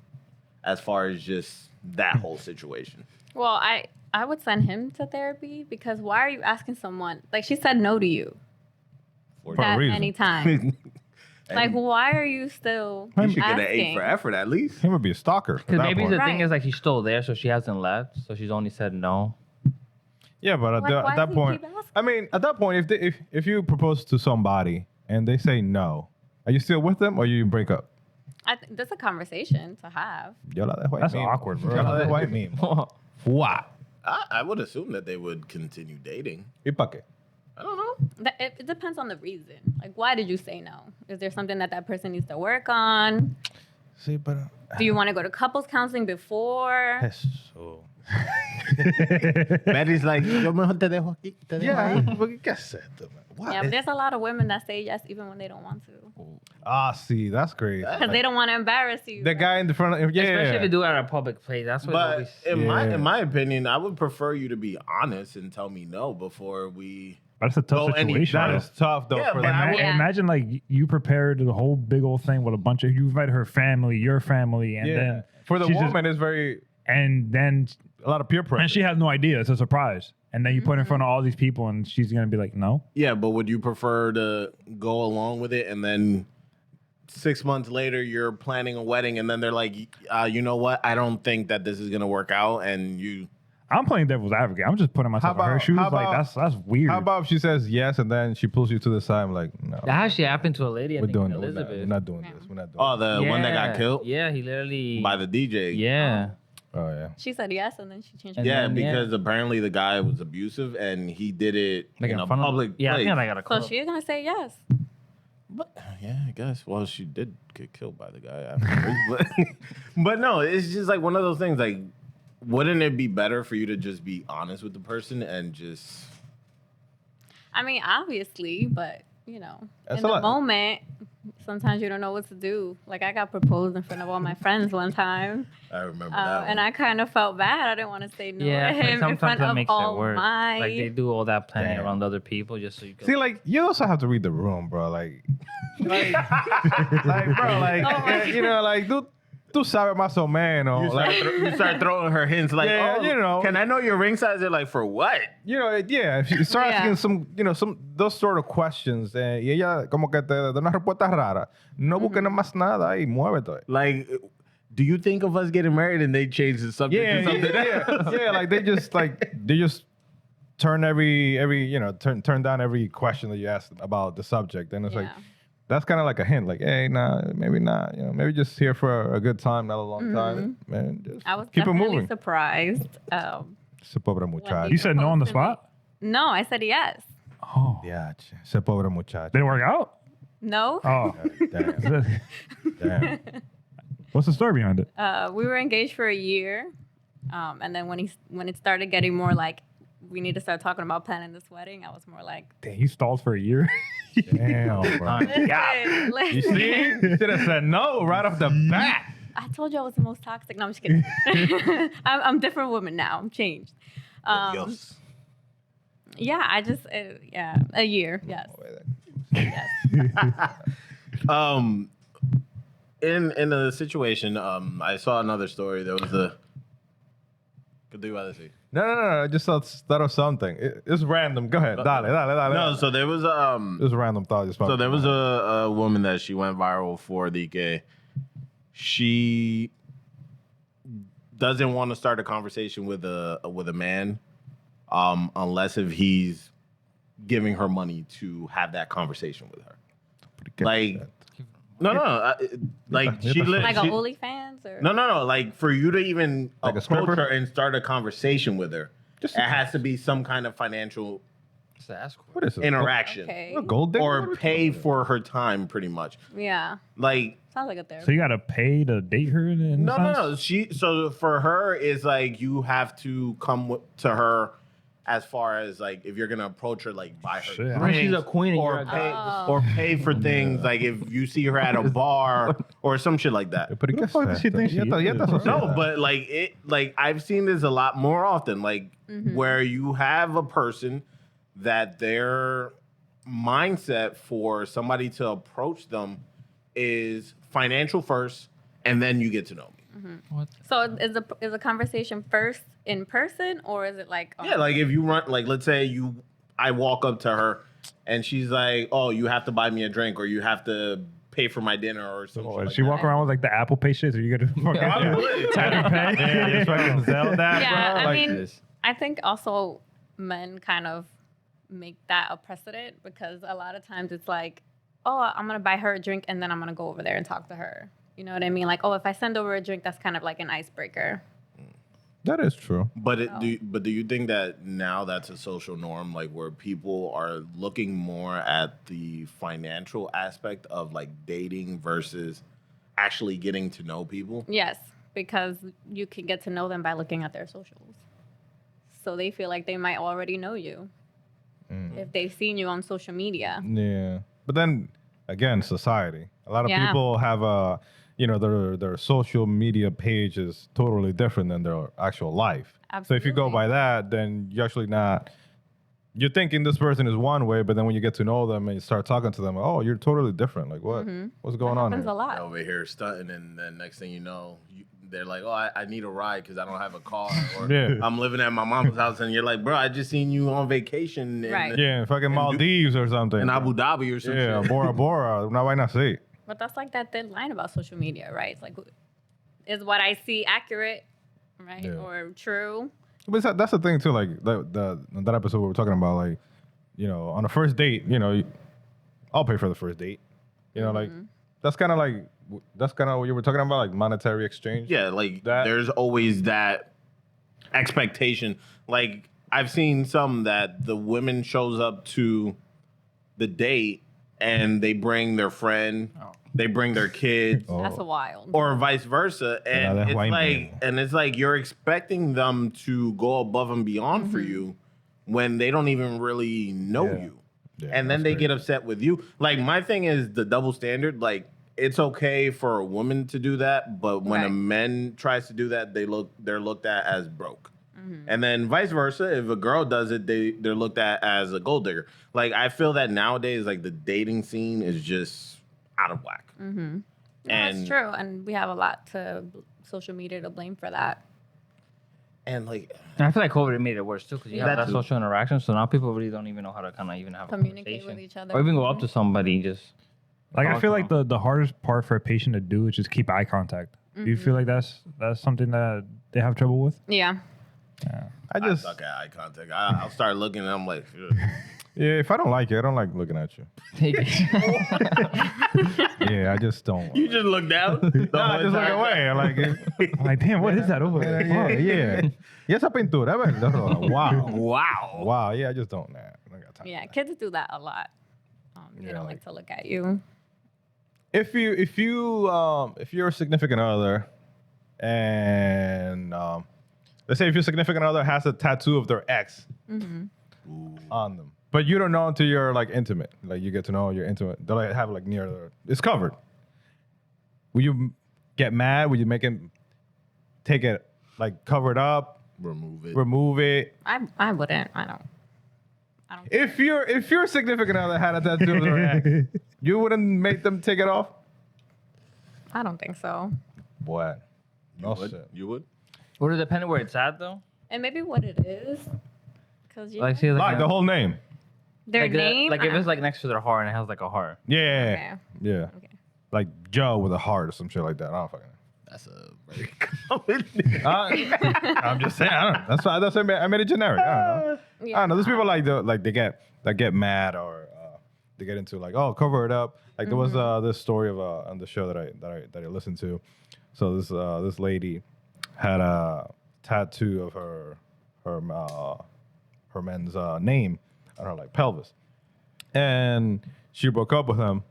as far as just that whole situation? Well, I would send him to therapy because why are you asking someone? Like, she said no to you For a at reason. any time. And Like, why are you still you should get an asking? 8 for effort at least. He would be a stalker. at Because that maybe point. the thing Right. is like she's still there, so she hasn't left, so she's only said no. Yeah, but Like, why at that does he point, keep asking? I mean, at that point, if you propose to somebody and they say no, are you still with them or you break up? That's a conversation to have. Yo la dejo ahí That's mismo. awkward, bro. Yo la dejo ahí mismo. What? I would assume that they would continue dating. ¿Y pa' qué? I don't know. It depends on the reason. Like, why did you say no? Is there something that person needs to work on? Sí, pero... Do you want to go to couples counseling before? Eso. Betty's like, yo mejor te dejo aquí. Te dejo Yeah, ahí. porque ¿qué es esto, man? What? Yeah, but there's a lot of women that say yes even when they don't want to. Ah, see, that's great. Because they don't want to embarrass you. The guy in the front of... Yeah. Especially if you do it at a public place. That's what But always. in my opinion, I would prefer you to be honest and tell me no before we. That's a tough Go any situation. That though. is tough, though. Yeah, for but them. I would- Yeah. Imagine like you prepared the whole big old thing with a bunch of, you invited her family, your family, and Yeah. then For the she's just- woman, it's very... and then A lot of peer pressure. and she has no idea. It's a surprise. And then you put it in front of all these people, and she's gonna be like, no. Yeah, but would you prefer to go along with it and then 6 months later you're planning a wedding and then they're like, you know what? I don't think that this is gonna work out, and you. I'm playing devil's advocate. I'm just putting myself How in her about- shoes. how Like about- that's weird. How about if she says yes and then she pulls you to the side? I'm like, no. That actually happened to a lady. I We're think doing in it. Elizabeth. We're not doing this. We're not doing Oh, the one that got Yeah. killed Yeah, he literally. by the DJ. Yeah. it. Oh, yeah. She said yes, and then she changed her And Yeah, then, because apparently the guy was abusive and he did it Like in in a front of. public Yeah, I place. think I got a So clip. she's going to say yes. But yeah, I guess. Well, she did get killed by the guy afterwards, but no, it's just like one of those things. Like, wouldn't it be better for you to just be honest with the person and just? I mean, obviously, but That's in a the lot. moment, sometimes you don't know what to do. Like I got proposed in front of all my friends one time, I remember that. and I kind of felt bad. I didn't want to say no Yeah, to I feel like him in sometimes front that of makes it all worse. my. Like they do all that planning Damn. around other people just so you can. See, like you also have to read the room, bro. Like bro, like Oh my like tú sabes más o menos. You start throwing her hints like, Yeah, oh, can I know your ring size? They're like, for what? If you start Yeah. asking some those sort of questions, y ella como que te da una respuesta rara, no busques más nada y muévete. Like, do you think of us getting married? And they change the subject to something else. Like they just turn turn down every question that you ask about the subject, and it's like. Yeah. That's kind of like a hint, like, hey, nah, maybe not. Maybe just here for a good time, not a long time. Man, just I was keep it definitely moving. surprised. Ese pobre muchacho. You said no on the spot? No, I said yes. Oh. Yeah, ese pobre muchacho. Did it work out? No. Oh. Damn. What's the story behind it? We were engaged for a year, and then when it started getting more like we need to start talking about planning this wedding, I was more like, Dang, he stalled for a year. Damn, bro. listen, listen. You see? You should have said no right off the bat. I told you I was the most toxic. No, I'm just kidding. I'm a different woman now. I'm changed. Yes. Yeah, I just a year. Yes. Yes. In a situation, I saw another story. There was a. ¿Qué te iba a decir? No. I just thought of something. It's random. Go ahead. Dale. No, so there was It was a random thought. So there was a woman that she went viral for the gay. She doesn't want to start a conversation with a man, unless if he's giving her money to have that conversation with her. Like, no, like she Like a she, OnlyFans or no. Like for you to even Like a approach stripper? her and start a conversation with her, it has to be some kind of financial Just ask her. What is it? interaction. Okay. A gold digger? Or pay for her time, pretty much. Yeah. Like, Sounds like a therapy. So you got to pay to date her? In a no. sense? So for her, it's like you have to come to her as far as like if you're gonna approach her, like buy her Shit. drinks, When she's a queen and or you're a pay Oh. or pay for things like if you see her at a bar or some shit like that. Pero ¿qué What the fuck es does she esto? think she Ya está- ya is? está asociada. No, but like I've seen this a lot more often, like where you have a person that their mindset for somebody to approach them is financial first, and then you get to know me. So is a conversation first in person or is it like Yeah, like if you run, like let's say I walk up to her and she's like, "Oh, you have to buy me a drink, or you have to pay for my dinner, or something." Oh, she walk around with like the Apple Pay shit, so you got to fucking tap and pay. Yeah, just fucking sell that, Yeah, bro. I Like mean, this. I think also men kind of make that a precedent because a lot of times it's like, oh, I'm going to buy her a drink and then I'm going to go over there and talk to her. You know what I mean? Like, oh, if I send over a drink, that's kind of like an icebreaker. That is true. But do you think that now that's a social norm, like where people are looking more at the financial aspect of like dating versus actually getting to know people? Yes, because you can get to know them by looking at their socials. So they feel like they might already know you if they've seen you on social media. Yeah. But then again, society. A lot of Yeah. people have their social media page is totally different than their actual life. So if you go Absolutely. by that, then you're actually not. You're thinking this person is one way, but then when you get to know them and you start talking to them, oh, you're totally different. Like what? What's going on Happens here? a lot. Over here stunting, and then next thing you know, they're like, "Oh, I need a ride because I don't have a car, or Yeah. I'm living at my mama's house," and you're like, "Bro, I just seen you on vacation in, Right. Yeah, fucking Maldives or something. in Abu Dhabi or something." Yeah, Bora Bora. Una vaina así. But that's like that thin line about social media, right? It's like, is what I see accurate, right? Yeah. Or true? But that's the thing too. Like that episode we were talking about, like, on a first date, I'll pay for the first date. Like that's kind of what you were talking about, like monetary exchange. Yeah, like That- there's always that expectation. Like I've seen some that the women shows up to the date and they bring their friend, they bring their kids, That's wild. or vice versa, and that's it's white like, man. and it's like you're expecting them to go above and beyond for you when they don't even really know you, and then they get upset with you. Like my thing is the double standard. Like it's okay for a woman to do that, but when a man tries to do that, they're looked at as broke. And then vice versa, if a girl does it, they're looked at as a gold digger. Like I feel that nowadays, like the dating scene is just out of whack. And That's true, and we have a lot to social media to blame for that. And like, And I feel like COVID made it worse too, because you have That that too. social interaction. So now people really don't even know how to kind of even have Communicate a conversation with each other. or even go up to somebody. Just Like I talk feel to like the hardest part for a patient to do is just keep eye contact. Do you feel like that's something that they have trouble with? Yeah. I I just, suck at eye contact. I'll start looking, and I'm like, ugh. yeah, if I don't like it, I don't like looking at you. take it. Yeah, I just don't. You just look down. Nah, I just look away. I like it. I'm like, damn, what is that over there? Yeah. Y esa pintura, ¿verdad? Wow. Wow. Wow. Yeah, I just don't. Nah, I don't got time. Yeah, kids do that a lot. They Yeah, don't like- like to look at you. If you're a significant other, and let's say if your significant other has a tattoo of their ex on them, but you don't know until you're like intimate, like you get to know you're intimate. They'll like, have like near the, it's covered. Will you get mad? Will you make him take it, like cover it up, remove it? I wouldn't. I don't. If your significant other had a tattoo of their ex, you wouldn't make them take it off? I don't think so. Boy, no would? shit. You would? Would it depend where it's at though? And maybe what it is, because Like, see, Like the whole name. their like name. like if it's like next to their heart and it has like a heart. Yeah. Okay. Yeah. Like Joe with a heart or some shit like that. I don't fucking know. That's a very common. I'm just saying. I don't know. That's why I made it generic. I don't know. I don't know. There's people like they get mad or they get into like, oh, cover it up. Like there was this story of on the show that I listened to. So this lady had a tattoo of her man's name on her like pelvis, and she broke up with him.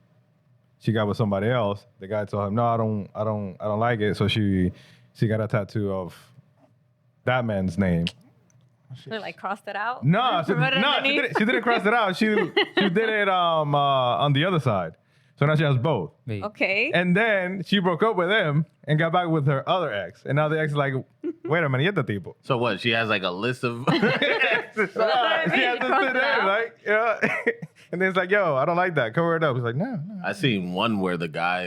She got with somebody else. The guy told him, "No, I don't like it." So she got a tattoo of that man's name. They like crossed it out. No, Put it underneath? she didn't cross it out. She did it on the other side. So now she has both. Wait. Okay. And then she broke up with him and got back with her other ex. And now the ex is like, wait a minute, y este tipo. So what? She has like a list of. She has to sit there, like, yeah. And then it's like, yo, I don't like that. Cover it up. He's like, no. I seen one where the guy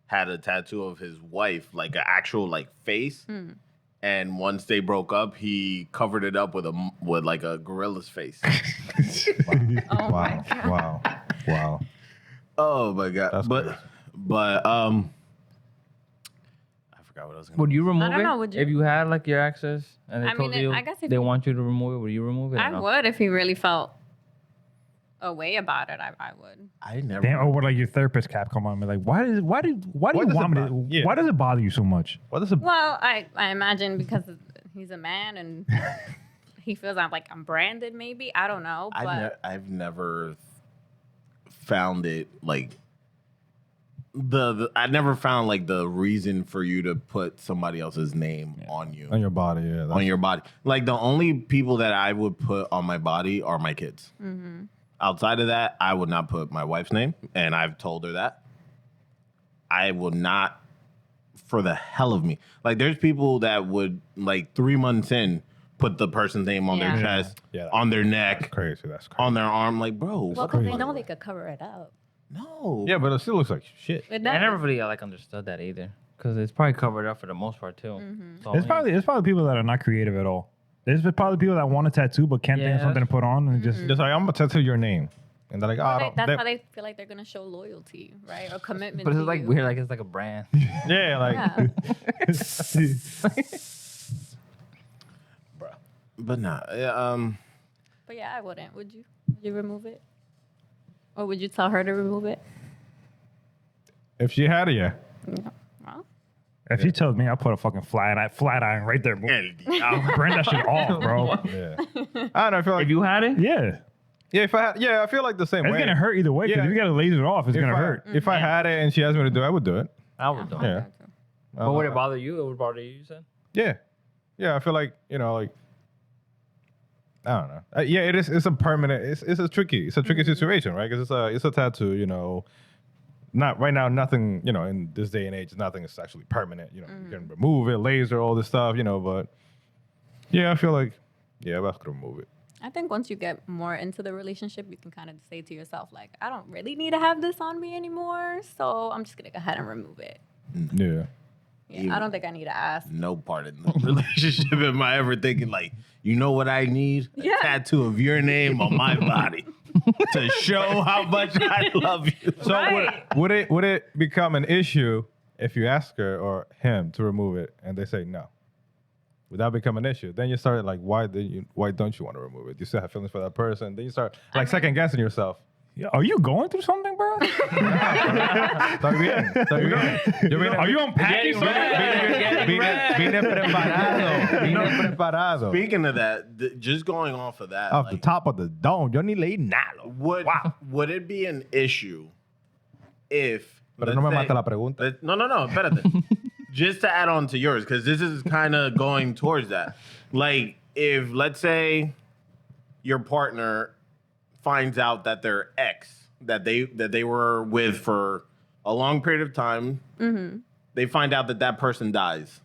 had a tattoo of his wife, like an actual like face. And once they broke up, he covered it up with like a gorilla's face. Oh my God. Wow. Oh my god! That's but crazy. I forgot what I was going. Would you remove don't it know, would you? if you had like your exes and they I told mean, you I guess if they you- want you to remove it? Would you remove it? or I no? would if he really felt a way about it. I would. I never. Damn, or would like your therapist cap come on and be like, why do you What does want me it to? bother- yeah. Why does it bother you so much? What is it? Well, I imagine because he's a man and he feels I'm branded. Maybe I don't know, but I've never found it like I never found like the reason for you to put somebody else's name on you. On your body, yeah. On your body. Like the only people that I would put on my body are my kids. Outside of that, I would not put my wife's name, and I've told her that. I will not, for the hell of me. Like there's people that would like 3 months in put the person's name on their Yeah. chest, Yeah. on their neck, That's crazy. on their arm. Like, bro, well, what because the they know fuck? they could cover it up. No. Yeah, but it still looks like shit. It I does. never really like understood that either, because it's probably covered up for the most part too. So, It's probably people that are not creative at all. There's probably people that want a tattoo but can't think of Yeah, something to put on and just. Just like, I'm going to tattoo your name. And they're like, oh, I don't. That's how they feel like they're gonna show loyalty, right, or commitment. but to it's like you. weird, like it's like a brand. Yeah, like, Yeah. But nah. But yeah, I wouldn't. Would you? Would you remove it, or would you tell her to remove it? if she had it, yeah. No. Well, If you told me, I'll put a fucking flat iron right there. Bro. I'll burn that shit off, bro. Yeah. I don't know. I feel like If you had it, Yeah. Yeah, I feel like the same It's way. gonna hurt either way because Yeah. if you gotta laser it off, it's gonna hurt. If I had it and she asked me to do it, I would do it. I would do. Yeah. But would it bother you? It would bother you, you said? Yeah. I feel like like I don't know. Yeah, it is. It's a permanent. It's a tricky situation, right? Because it's a tattoo. Not right now. Nothing. In this day and age, nothing is actually permanent. You can remove it, laser, all this stuff. But yeah, I feel like I have to remove it. I think once you get more into the relationship, you can kind of say to yourself, like, I don't really need to have this on me anymore, so I'm just going to go ahead and remove it. Yeah. Yeah, I don't think I need to ask. No part in the relationship am I ever thinking like, you know what I need? A tattoo of your name on my body to show how much I love you. So Right. would it become an issue if you ask her or him to remove it and they say no? Would that become an issue? Then you start like, why don't you want to remove it? You still have feelings for that person. Then you start like second guessing yourself. Yeah, are you going through something, bro? Está bien. Are you unpacking something? Vine preparado. Speaking of that, just going off of that, Off the top of the dome. Yo ni leí nada. would it be an issue if... Pero no me let's mata la pregunta. No, espérate. Just to add on to yours, because this is kind of going towards that. Like, if, let's say, your partner finds out that their ex, that they were with for a long period of time, they find out that person dies.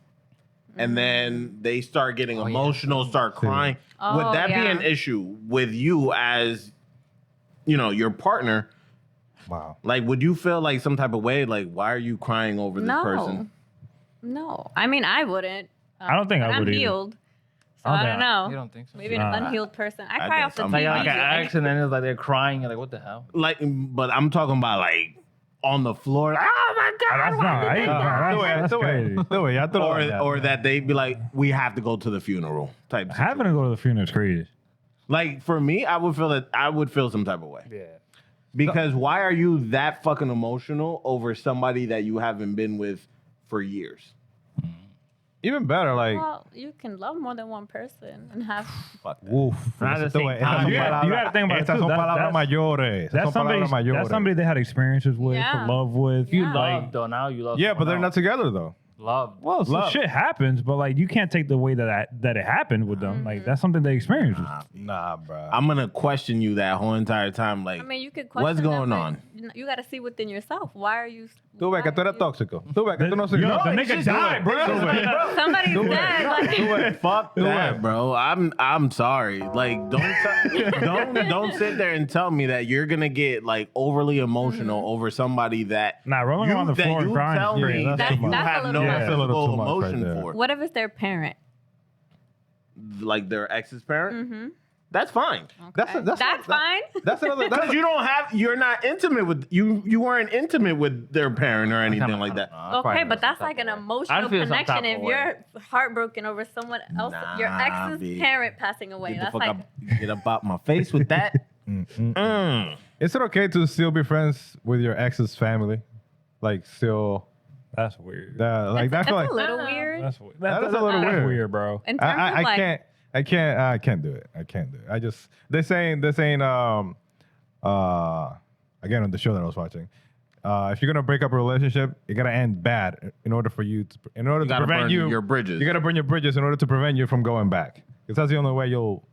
And then they start getting emotional, start crying. Oh, Would that be an issue with you as, your partner? Wow. Like, would you feel like some type of way? Like, why are you crying over this person? No. I mean, I wouldn't. I don't think but I would I'm either. healed. So I don't know. You don't think so? Maybe Nah. an unhealed person. I I cry guess off the I'm TV. Like an ex, and then it's like they're crying. You're like, what the hell? Like, but I'm talking about like on the floor. Like, oh my God. That's not right. That's crazy. Or that they'd be like, we have to go to the funeral type. Having to go to the funeral is crazy. Like for me, I would feel some type of way. Yeah. Because why are you that fucking emotional over somebody that you haven't been with for years? Even better, like. Well, you can love more than one person and have. Fuck that. Uf. Not the Esas same son time. You palabras- gotta think about it Estas too. son That's- palabras that's- mayores. Esas That's son palabras mayores. that's somebody they had experiences with, Yeah. love with. You Yeah. love, though. Now you love. Yeah, but they're not together though. Love. Well, so Love. shit happens, but like you can't take the way that it happened with them. Like that's something they experienced. Nah, bro. I'm gonna question you that whole entire time. Like, I mean, you could question what's going them, on? but You got to see within yourself. Why are you? Tú ves que tú eres tóxico. Tú ves que tú no sirves. Yo, the No, nigga died, bro. Somebody's dead. Like, Fuck that, bro. I'm sorry. Like, don't sit there and tell me that you're gonna get like overly emotional over somebody that Nah, rolling around the floor and you crying. tell me Yeah, that too you much. have That's no a little much. That's a little physical too much right emotion there. for, what if it's their parent? like their ex's parent. That's fine. That's Fine. That's another. Because you're not intimate with you weren't intimate with their parent or anything like that. Okay, but that's like an emotional I'd feel some connection. type If of you're heartbroken over someone else, your Nah, ex's B. parent passing away, Get the that's fuck like up, get up out my face with that. Is it okay to still be friends with your ex's family? Like still, That's weird. like that's I feel like a little weird. That's weird. That is a little That's weird. weird, bro. In terms of I like, can't do it. I can't do it. I just they're saying again on the show that I was watching. If you're gonna break up a relationship, you gotta end bad in order to gotta prevent burn you your bridges. You gotta burn your bridges in order to prevent you from going back. Because that's the only way you'll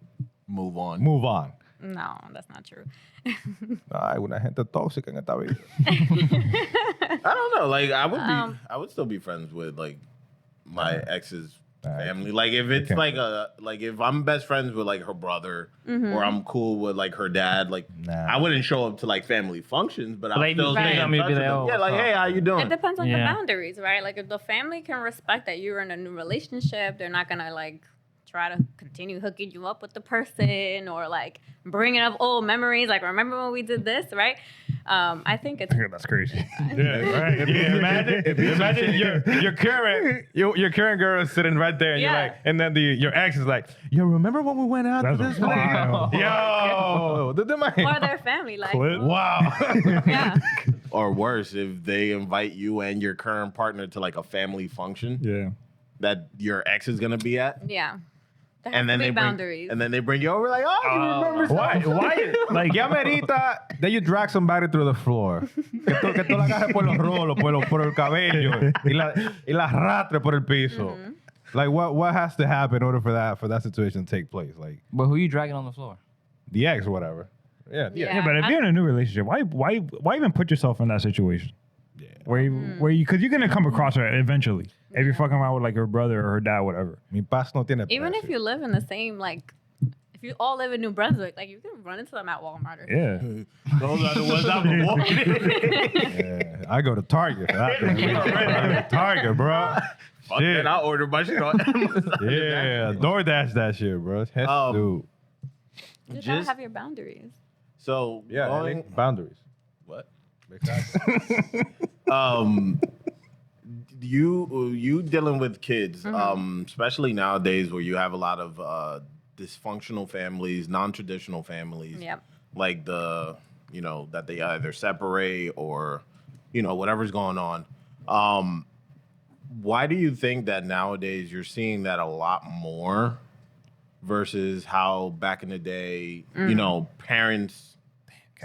Move on. move on. no, that's not true. Hay una gente tóxica en esta vida. I don't know. Like I would still be friends with like my ex's family. Like if it's like if I'm best friends with like her brother or I'm cool with like her dad, like Nah. I wouldn't show up to like family functions, but I'll Like, still you stay see in them, you'd touch be with like, them. oh, Yeah, like what's hey, how you It doing? depends on the Yeah. boundaries, right? Like if the family can respect that you're in a new relationship, they're not gonna like try to continue hooking you up with the person or like bringing up old memories. Like remember when we did this, right? I think it's That's crazy. Yeah, right. Yeah, Imagine your current girl is sitting right there, and you're Yeah. like, and then your ex is like, yo, remember when we went out to That's this place? wild. Yo, or their family, like Clip. wow. yeah. Or worse, if they invite you and your current partner to like a family function Yeah. that your ex is gonna be at, Yeah. There and has then to be they boundaries. bring, and then they bring you over like, oh, you remember stuff. Why? Like, ya merita, then you drag somebody through the floor. Que tú la agarres por los rolos, por el cabello, y la arrastre por el piso. Like, what has to happen in order for that situation to take place? Like, But who you dragging on the floor? the ex or whatever. Yeah, the ex. Yeah, but if you're in a new relationship, why even put yourself in that situation? Yeah. Where you, because you're gonna come across her eventually. If you're fucking around with like her brother or her dad, whatever. Mi paz no tiene Even if precio. you live in the same, like, if you all live in New Brunswick, like, you can run into them at Walmart. Or Yeah. Those are the ones I'm avoiding. Yeah, I go to Target for that. I go to Target, bro. Fuck Shit. that, I'll order my shit on Amazon. Yeah, DoorDash that shit, bro. Dude. You gotta Just have your boundaries. so Yeah, going, boundaries. what? Exactly. You dealing with kids, especially nowadays where you have a lot of dysfunctional families, non-traditional families. Yep. Like that they either separate or, whatever's going on. Why do you think that nowadays you're seeing that a lot more versus how back in the day, parents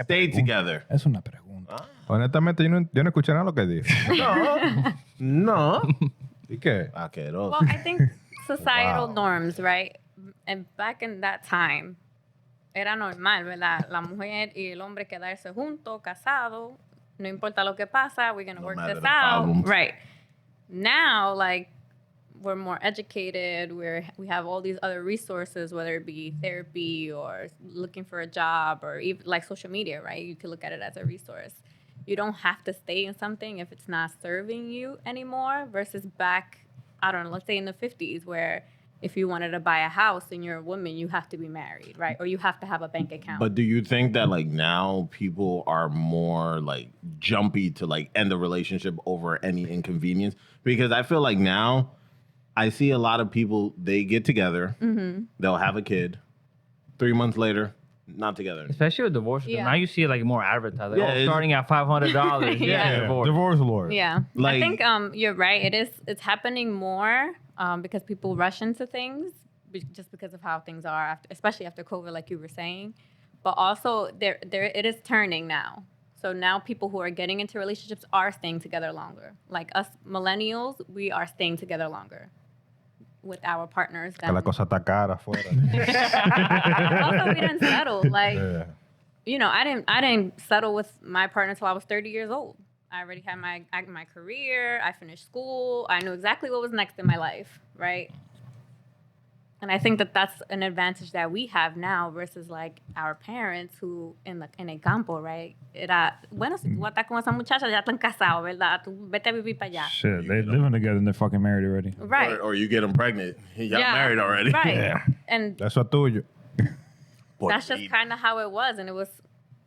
stayed together? Es una pregunta. Honestamente, yo no escuché nada lo que dijo. No. ¿Y qué? Asqueroso. Well, I think societal Wow. norms, right? And back in that time, era normal, ¿verdad? La mujer y el hombre quedarse juntos, casados. No importa lo que pasa, we're going to No work matter this the out. problems. Right. Now, like, we're more educated. We have all these other resources, whether it be therapy or looking for a job or even like social media, right? You can look at it as a resource. You don't have to stay in something if it's not serving you anymore versus back, I don't know, let's say in the 50s where if you wanted to buy a house and you're a woman, you have to be married, right? Or you have to have a bank account. But do you think that like now people are more like jumpy to like end the relationship over any inconvenience? Because I feel like now I see a lot of people, they get together, they'll have a kid, 3 months later, not together. Especially with divorce. Yeah. Now you see like more advertising. Yeah, it's- Starting at $500. Yeah. Divorce. Divorce lawyer. Yeah, Like- I think you're right. It's happening more because people rush into things just because of how things are, especially after COVID, like you were saying. But also, it is turning now. So now people who are getting into relationships are staying together longer. Like us millennials, we are staying together longer with our partners. Que la cosa está cara afuera. Also, we didn't settle. Like, Yeah. I didn't settle with my partner until I was 30 years old. I already had my career. I finished school. I knew exactly what was next in my life, right? And I think that that's an advantage that we have now versus like our parents who en el campo, right? Era, bueno, si tú vas a estar con esa muchacha, ya están casados, ¿verdad? Tú vete a vivir para allá. Shit, they living together and they're fucking married already. Right. Or you get them pregnant. You got Yeah. married already. Right. Yeah. And Eso es tuyo. Por that's just fin. kind of how it was. And it was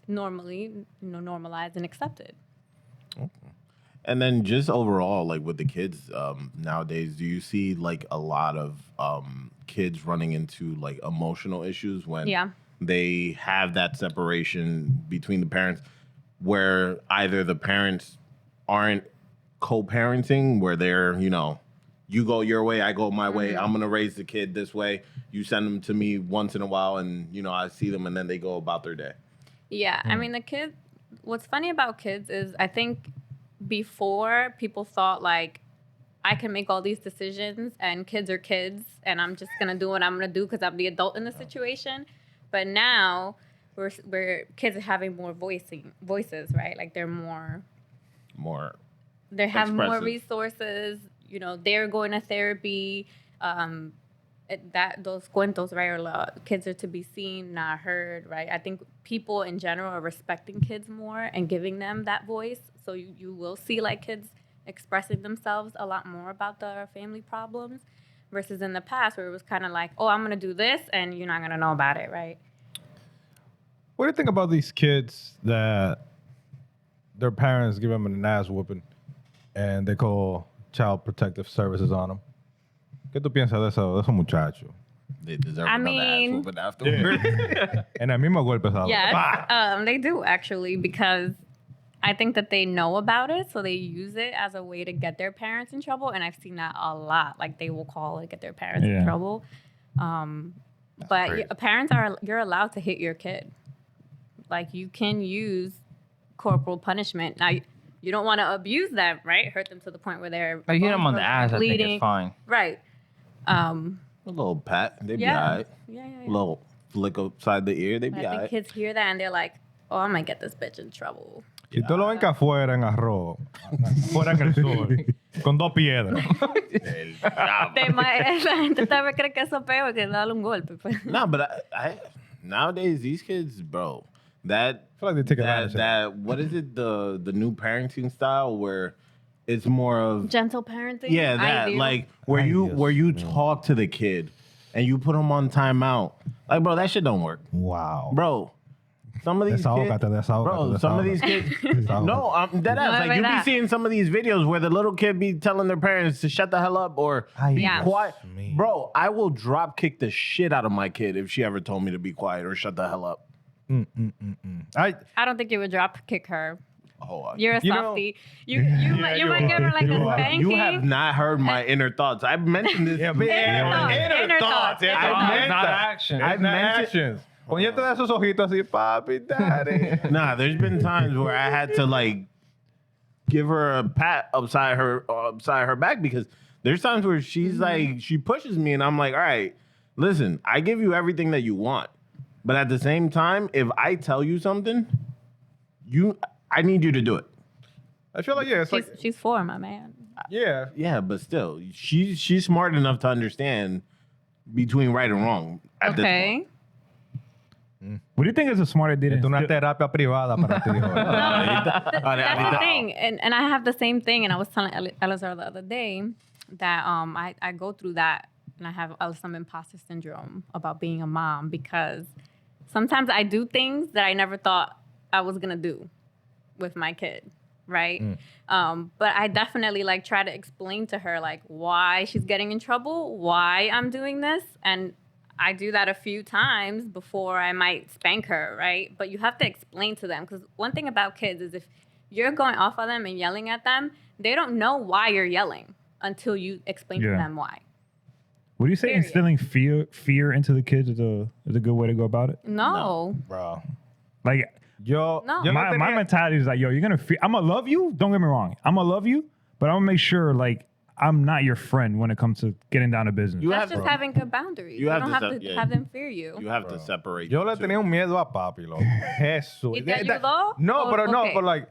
normally, normalized and accepted. And then just overall, like with the kids nowadays, do you see like a lot of kids running into like emotional issues when Yeah. they have that separation between the parents where either the parents aren't co-parenting, where they're, you go your way, I go my way. I'm going to raise the kid this way. You send them to me once in a while and, I see them and then they go about their day. Yeah, I mean, what's funny about kids is I think before people thought like, I can make all these decisions and kids are kids and I'm just going to do what I'm going to do because I'm the adult in the situation. But now we're kids are having more voices, right? Like they have more Expressive. resources, they're going to therapy, those cuentos, right? Or kids are to be seen, not heard, right? I think people in general are respecting kids more and giving them that voice. So you will see like kids expressing themselves a lot more about their family problems versus in the past where it was kind of like, oh, I'm going to do this and you're not going to know about it, right? What do you think about these kids that their parents give them an ass whooping and they call child protective services on them? ¿Qué tú piensas de esos muchachos? They deserve I another ass mean- whooping afterwards. En el mismo golpe, ¿sabes? Yes, they do actually because I think that they know about it, so they use it as a way to get their parents in trouble, and I've seen that a lot. Like they will call and get their parents in Yeah. trouble. But crazy. parents you're allowed to hit your kid. Like you can use corporal punishment. Now you don't want to abuse them, right? Hurt them to the point where they're Like, you hit them on the broken, ass, I think bleeding. it's fine. Right. A little pat, they'd be Yeah. all right. Yeah. A little flick upside the ear, they'd be I all think right. kids hear that and they're like, "Oh, I might get this bitch in trouble." Si tú lo ven que afuera en arroz, fuera en el sol, con dos piedras. They might, la gente tal vez cree que eso es peor que darle un golpe. Pues. No, but I nowadays these kids, bro, that I feel like they take advantage of that what is it, the new parenting style where it's more of Gentle parenting. yeah, that ideal. like where you talk to the kid and you put them on timeout. Like, bro, that shit don't work. Wow. Bro, some of these kids, Desahógate, bro, some of these kids, no, I'm dead ass. No, Like, you be verdad. seeing some of these videos where the little kid be telling their parents to shut the hell up or be Yeah. quiet. me. Bro, I will drop kick the shit out of my kid if she ever told me to be quiet or shut the hell up. I don't think you would drop kick her. Oh, You're a You know- softie. You might give her like a spanking. you have not heard my inner thoughts. I've mentioned this. Inner thoughts. It's I've not meant action. I've It's not mentioned- actions. Cuando te da esos ojitos así, papi, daddy. Nah, there's been times where I had to like give her a pat upside her back because there's times where she's like she pushes me and I'm like, all right, listen, I give you everything that you want, but at the same time, if I tell you something, I need you to do it. I feel like, yeah, it's like, She's 4, my man. yeah. Yeah, but still, she's smart enough to understand between right and wrong. At this Okay. point. What do you think is a smart idea? Es to una instill- terapia privada para ti, joven. That's the thing, and I have the same thing. And I was telling Elazar the other day that I go through that, and I have some imposter syndrome about being a mom because sometimes I do things that I never thought I was gonna do with my kid, right? But I definitely like try to explain to her like why she's getting in trouble, why I'm doing this, and I do that a few times before I might spank her, right? But you have to explain to them because one thing about kids is if you're going off on them and yelling at them, they don't know why you're yelling until you explain to Yeah. them why. Would you say Period. instilling fear into the kids is a good way to go about it? No. Bro. Like Yo, No. yo no my tenía- mentality is like, yo, you're gonna fear. I'm gonna love you. Don't get me wrong. I'm gonna love you, but I'm gonna make sure like I'm not your friend when it comes to getting down to business. You That's have just to, having good boundaries. You You, have don't to have set- to yeah. have them fear you. you have to separate. Yo the le two. tenía un miedo a papi, loco. Jesús. ¿Y te ayudó? No, Oh, but no, okay. but like,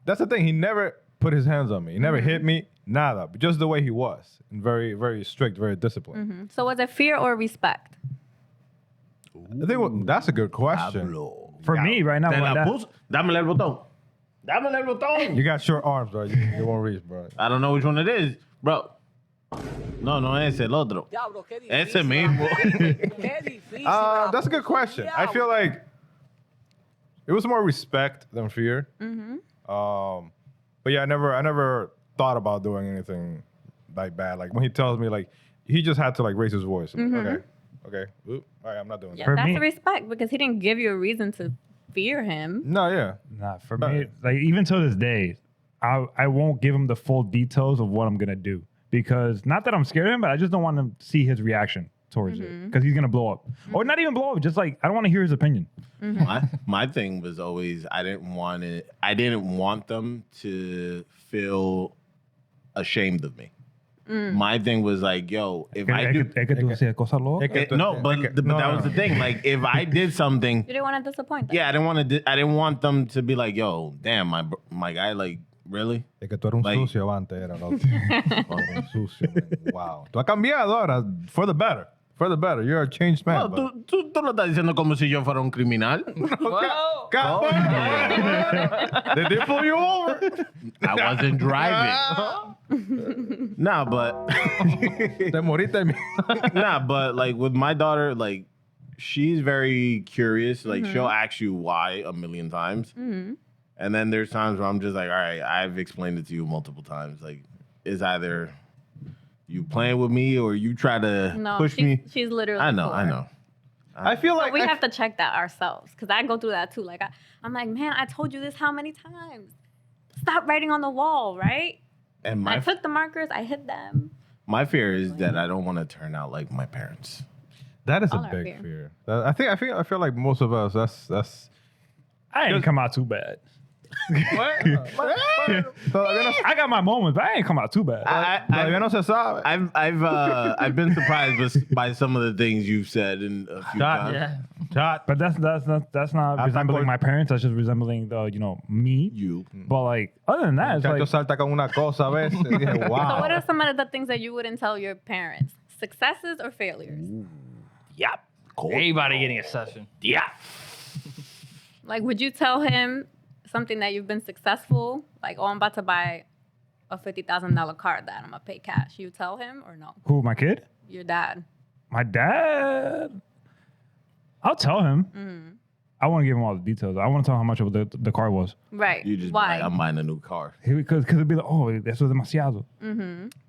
that's the thing. He never put his hands on me. He never hit me, nada. But just the way he was. And very, very strict, very disciplined. So was it fear or respect? I think that's a good question. Hablo. For me, right now, Te like la that- puse. Dámele el botón. Dámele el botón. You got short arms, bro. You won't reach, bro. I don't know which one it is, bro. No ese, el otro. Diablo, qué difícil. Ese mismo. Qué difícil. That's a good question. I feel like it was more respect than fear. But yeah, I never thought about doing anything like bad. Like when he tells me, like he just had to like raise his voice. I'm like, okay, Oop, all right, I'm not doing Yeah, that. For that's me- respect because he didn't give you a reason to fear him. No, yeah, Nah, for me, like even to this day, I won't give him the full details of what I'm gonna do because not that I'm scared of him, but I just don't want to see his reaction towards it because he's gonna blow up or not even blow up. Just like I don't want to hear his opinion. My thing was always I didn't want them to feel ashamed of me. My thing was like, yo, if I do Es que tú hacías cosas locas. no, but that was the thing. Like if I did something, You didn't want to disappoint them. yeah, I didn't want them to be like, yo, damn, my guy, like, really? es que tú eras un Like- sucio antes, era loco. Era un sucio, man. Wow. Tú has cambiado ahora for the better. For the better. You're a changed man. No, tú lo estás diciendo como si yo fuera un criminal. Did they pull you over? I wasn't driving. Nah, but Te moriste. nah, but like with my daughter, like she's very curious. Like she'll ask you why a million times, and then there's times where I'm just like, all right, I've explained it to you multiple times. Like it's either you playing with me or you try to No, push me. she's literally. I know. 4. I feel But like we have to check that ourselves because I go through that too. Like I'm like, man, I told you this how many times? Stop writing on the wall, right? And I took the markers, I hid them. my fear is that I don't want to turn out like my parents. That is a All our big fear. fear. I feel like most of us. That's. I didn't come out too bad. I got my moments, but I ain't come out too bad. Todavía no se sabe. I've been surprised by some of the things you've said in a few Shot. times. Yeah. Shot. But that's not resembling my parents. That's just resembling me. You. But like other than that, it's Muchacho like salta con una cosa a veces. Y dije, wow. So what are some of the things that you wouldn't tell your parents? Successes or failures? Yep. Everybody getting a session. Yeah. Like, would you tell him something that you've been successful? Like, oh, I'm about to buy a $50,000 car that I'm going to pay cash. You tell him or no? who, my kid? Your dad. My dad. I'll tell him. I want to give him all the details. I want to tell him how much of the car was. Right. You just be Why? like, I'm buying a new car. Because it'd be like, oh, eso es demasiado.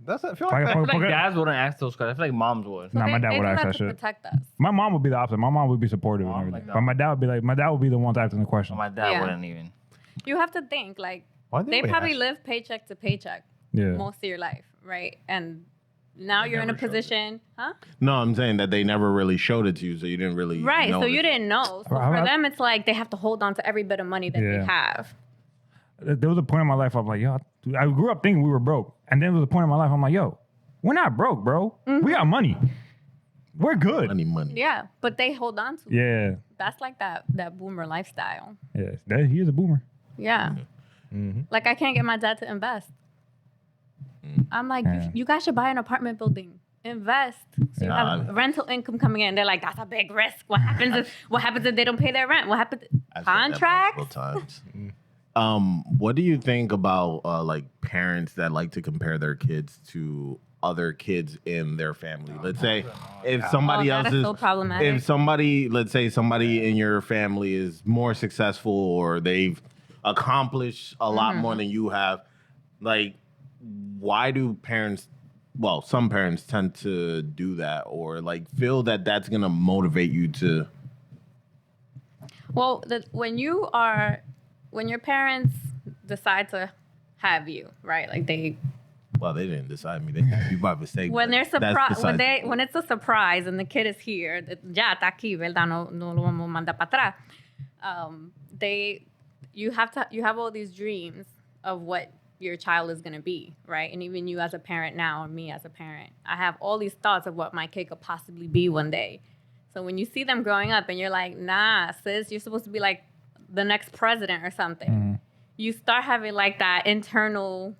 That's I feel Like, like I feel like Okay. dads wouldn't ask those questions. I feel like moms would. So Nah, my they dad would do ask that that to shit. protect us. My mom would be the opposite. My mom would be supportive and Mom everything. like that. But my dad would be the one asking the question. My dad Yeah. wouldn't even. You have to think, like, Why did they we probably ask? live paycheck to paycheck Yeah. most of your life, right? And now you're in a never showed it. position, huh? No, I'm saying that they never really showed it to you, so you didn't really Right. So notice you it. didn't know. So Right, for I- them, it's like they have to hold on to every bit of money that they Yeah. have. There was a point in my life I'm like, yo, I grew up thinking we were broke. And then there was a point in my life I'm like, yo, we're not broke, bro. We got money. We're good. Money. Yeah, but they hold on to it. Yeah. That's like that boomer lifestyle. Yeah. He is a boomer. Yeah. Like I can't get my dad to invest. I'm like, Yeah. you guys should buy an apartment building. Invest. So you Yeah. have rental income coming in. They're like, that's a big risk. What happens if they don't pay their rent? What happens? I've said that Contracts? multiple times. What do you think about like parents that like to compare their kids to other kids in their family? Let's say if somebody Oh, else that is so problematic. if somebody, let's say somebody in your family is more successful or they've accomplished a lot more than you have, like why do parents? Well, some parents tend to do that or like feel that that's gonna motivate you to. Well, when your parents decide to have you, right? Like Well, they didn't decide me. They had you by mistake. when but they're that's surprised, besides the when it's a surprise and the kid is here, ya está aquí, ¿verdad? No lo vamos a mandar para atrás. You have all these dreams of what your child is gonna be, right? And even you as a parent now, or me as a parent, I have all these thoughts of what my kid could possibly be one day. So when you see them growing up and you're like, nah, sis, you're supposed to be like the next president or something. You start having like that internal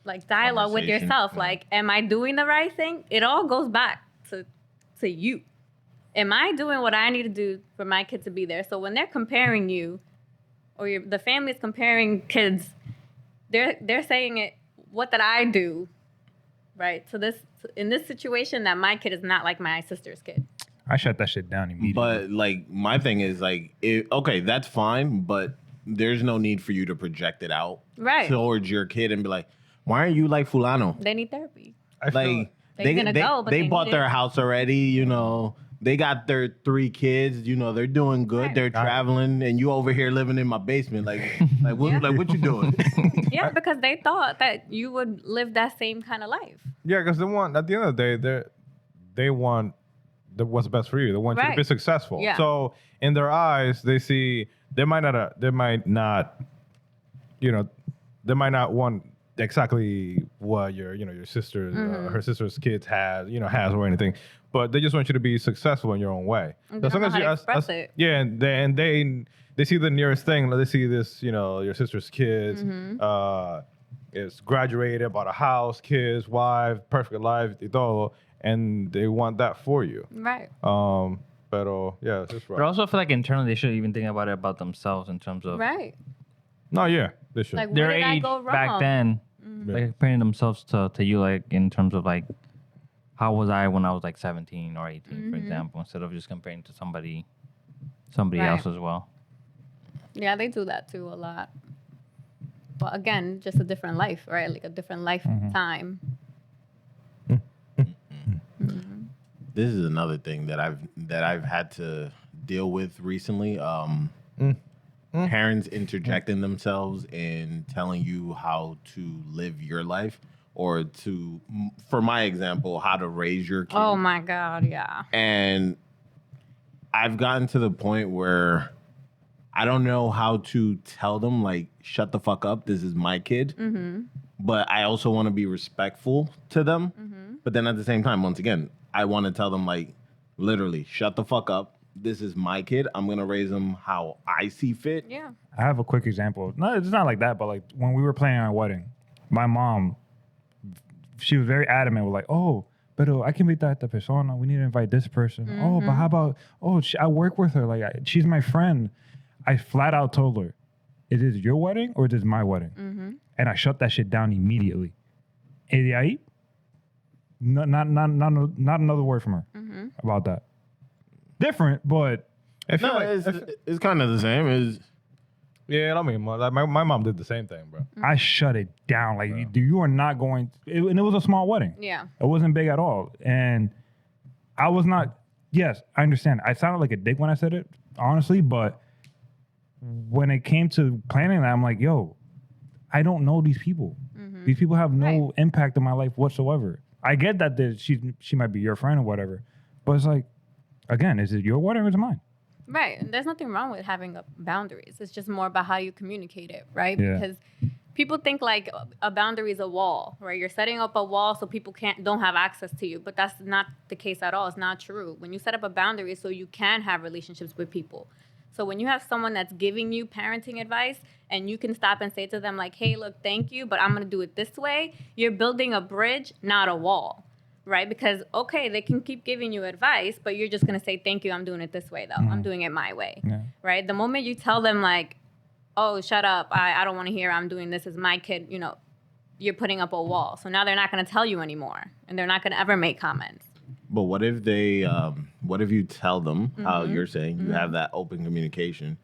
like dialogue with Conversation, yourself. yeah. Like, am I doing the right thing? It all goes back to you. Am I doing what I need to do for my kid to be there? So when they're comparing you, or the family's comparing kids, they're saying it. What did I do, right? So in this situation, that my kid is not like my sister's kid. I shut that shit down immediately. But like my thing is like, okay, that's fine, but there's no need for you to project it out Right. towards your kid and be like, why aren't you like fulano? They need therapy. I feel Like They're gonna go, but they they bought need their it. house already, you know. They got their 3 kids, you know, they're doing good. Right. They're traveling, and you over here living in my basement, like what you doing? Yeah, because they thought that you would live that same kind of life. Yeah, because they want at the end of the day, they want what's best for you. They want you to be Right. successful. Yeah. So in their eyes, they see they might not, you know, they might not want exactly what your sister, her sister's kids has or anything, but they just want you to be successful in your own way. And they don't know how to express it. Yeah, and they see the nearest thing. Like they see this, your sister's kids. Is graduated, bought a house, kids, wife, perfect life, y todo, and they want that for you. Right. Pero yeah, that's right. But also, I feel like internally they should even think about it about themselves in terms of Right. No, yeah, they should. Like, where their did I age go wrong? back then, like comparing themselves to you, like in terms of like how was I when I was like 17 or 18, for example, instead of just comparing to somebody Right. else as well. Yeah, they do that too a lot. But again, just a different life, right? Like a different lifetime. This is another thing that I've had to deal with recently. Parents interjecting themselves and telling you how to live your life or for my example, how to raise your kid. Oh my God, yeah. And I've gotten to the point where I don't know how to tell them, like, shut the fuck up, this is my kid. Mm-hmm. But I also want to be respectful to them. Mm-hmm. But then at the same time, once again, I want to tell them, like, literally, shut the fuck up. This is my kid. I'm going to raise him how I see fit. Yeah. I have a quick example. No, it's not like that, but like when we were planning our wedding, my mom, she was very adamant with like, oh, pero hay que invitar a esta persona. We need to invite this person. Mm-hmm. Oh, but how about, I work with her. Like, she's my friend. I flat out told her, is this your wedding or is this my wedding? Mm-hmm. And I shut that shit down immediately. Y de ahí, not another word from her Mm-hmm. about that. Different, but I feel No, like it's kind of the same. yeah, I mean, like my mom did the same thing, bro. I shut it down. Like, you are not going, and it was a small wedding. Yeah. It wasn't big at all. And I was not, yes, I understand. I sounded like a dick when I said it, honestly, but when it came to planning that, I'm like, yo, I don't know these people. Mm-hmm. These people have no Right. impact in my life whatsoever. I get that she might be your friend or whatever, but it's like, again, is it your wedding or is it mine? Right. And there's nothing wrong with having boundaries. It's just more about how you communicate it, right? Yeah. Because people think like a boundary is a wall, right? You're setting up a wall so people don't have access to you, but that's not the case at all. It's not true. When you set up a boundary so you can have relationships with people. So when you have someone that's giving you parenting advice and you can stop and say to them like, hey, look, thank you, but I'm going to do it this way. You're building a bridge, not a wall, right? Because, okay, they can keep giving you advice, but you're just going to say, thank you, I'm doing it this way, though. I'm doing it my way, Yeah. right? The moment you tell them like, oh, shut up, I don't want to hear, I'm doing this as my kid, you're putting up a wall. So now they're not going to tell you anymore, and they're not going to ever make comments. But what if you tell them how you're saying, you have that open communication,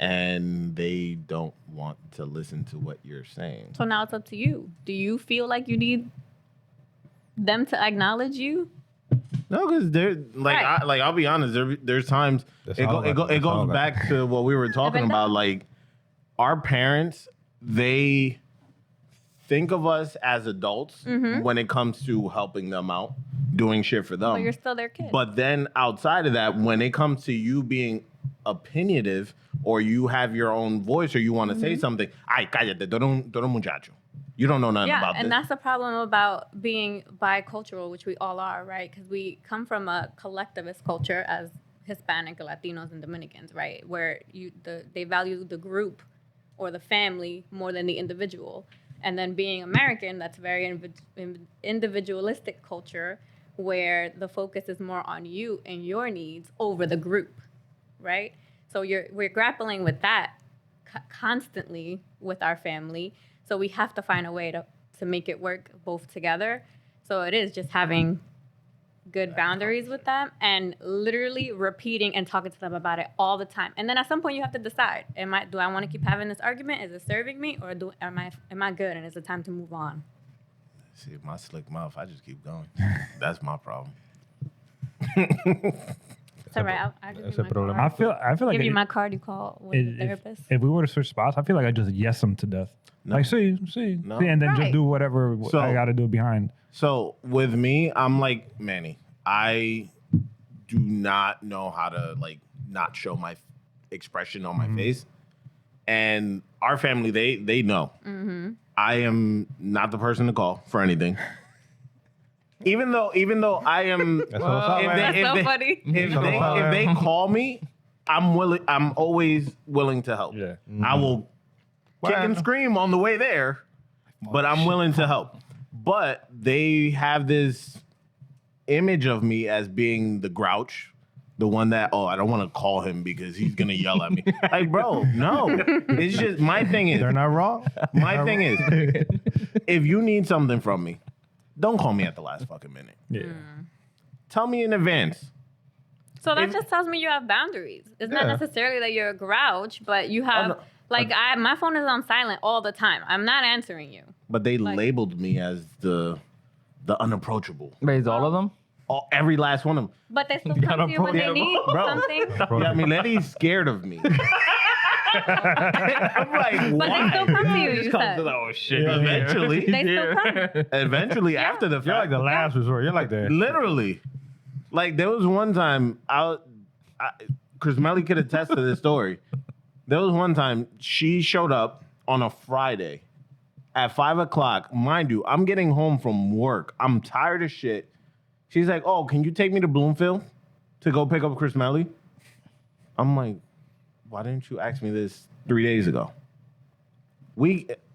and they don't want to listen to what you're saying? So now it's up to you. Do you feel like you need them to acknowledge you? No, because they're like, Right. I'll be honest. There's times That's it all about- that's all goes about- back to what we were talking about. Like, our parents, they think of us as adults when it comes to helping them out, doing shit for them. But you're still their kid. But then outside of that, when it comes to you being opinionative or you have your own voice or you want to say something, ay, cállate, tú eres un muchacho. You don't know nothing yeah, about and this. that's the problem about being bicultural, which we all are, right? Because we come from a collectivist culture as Hispanic, Latinos, and Dominicans, right? Where they value the group or the family more than the individual. And then being American, that's very individualistic culture where the focus is more on you and your needs over the group, right? So we're grappling with that constantly with our family. So we have to find a way to make it work both together. So it is just having good boundaries with them and literally repeating and talking to them about it all the time. And then at some point you have to decide, do I want to keep having this argument? Is it serving me, or am I good and is it time to move on? See, my slick mouth, I just keep going. That's my problem. It's all right. I'll give That's you a my problem. I card. feel like Give you my card. You call with the if, therapist. if we were to switch spots, I feel like I just yes them to death. No. Like, see, No. and then Right. just do whatever So- I got to do behind. So with me, I'm like Manny. I do not know how to like not show my expression on my face, and our family they know. I am not the person to call for anything. Even though I am, That's what's up, man. That's so funny. if they call me, I'm willing. I'm always willing to help. Yeah. I will kick and scream on the way there, but I'm willing to help. But they have this image of me as being the grouch, the one that, I don't want to call him because he's gonna yell at me. Like, bro, no. It's just my thing is They're not wrong. my thing is if you need something from me, don't call me at the last fucking minute. Yeah. Tell me in advance. So that If- just tells me you have boundaries. It's not Yeah. necessarily that you're a grouch, but you have, no. my phone is on silent all the time. I'm not answering you. But they labeled me as the unapproachable. Wait, is all of them? Every last one of them. But they still come to you when they need bro. something. Yeah, Miletti's scared of me. I'm like, But why? they still come to you. Just You come said. to the, oh shit. Eventually. They still come. Eventually, after the fact. You're like the last resort. You're like the Literally. Like, there was one time, Chris Melly could attest to this story. There was one time she showed up on a Friday at 5 o'clock. Mind you, I'm getting home from work. I'm tired as shit. She's like, oh, can you take me to Bloomfield to go pick up Chris Melly? I'm like, why didn't you ask me this 3 days ago?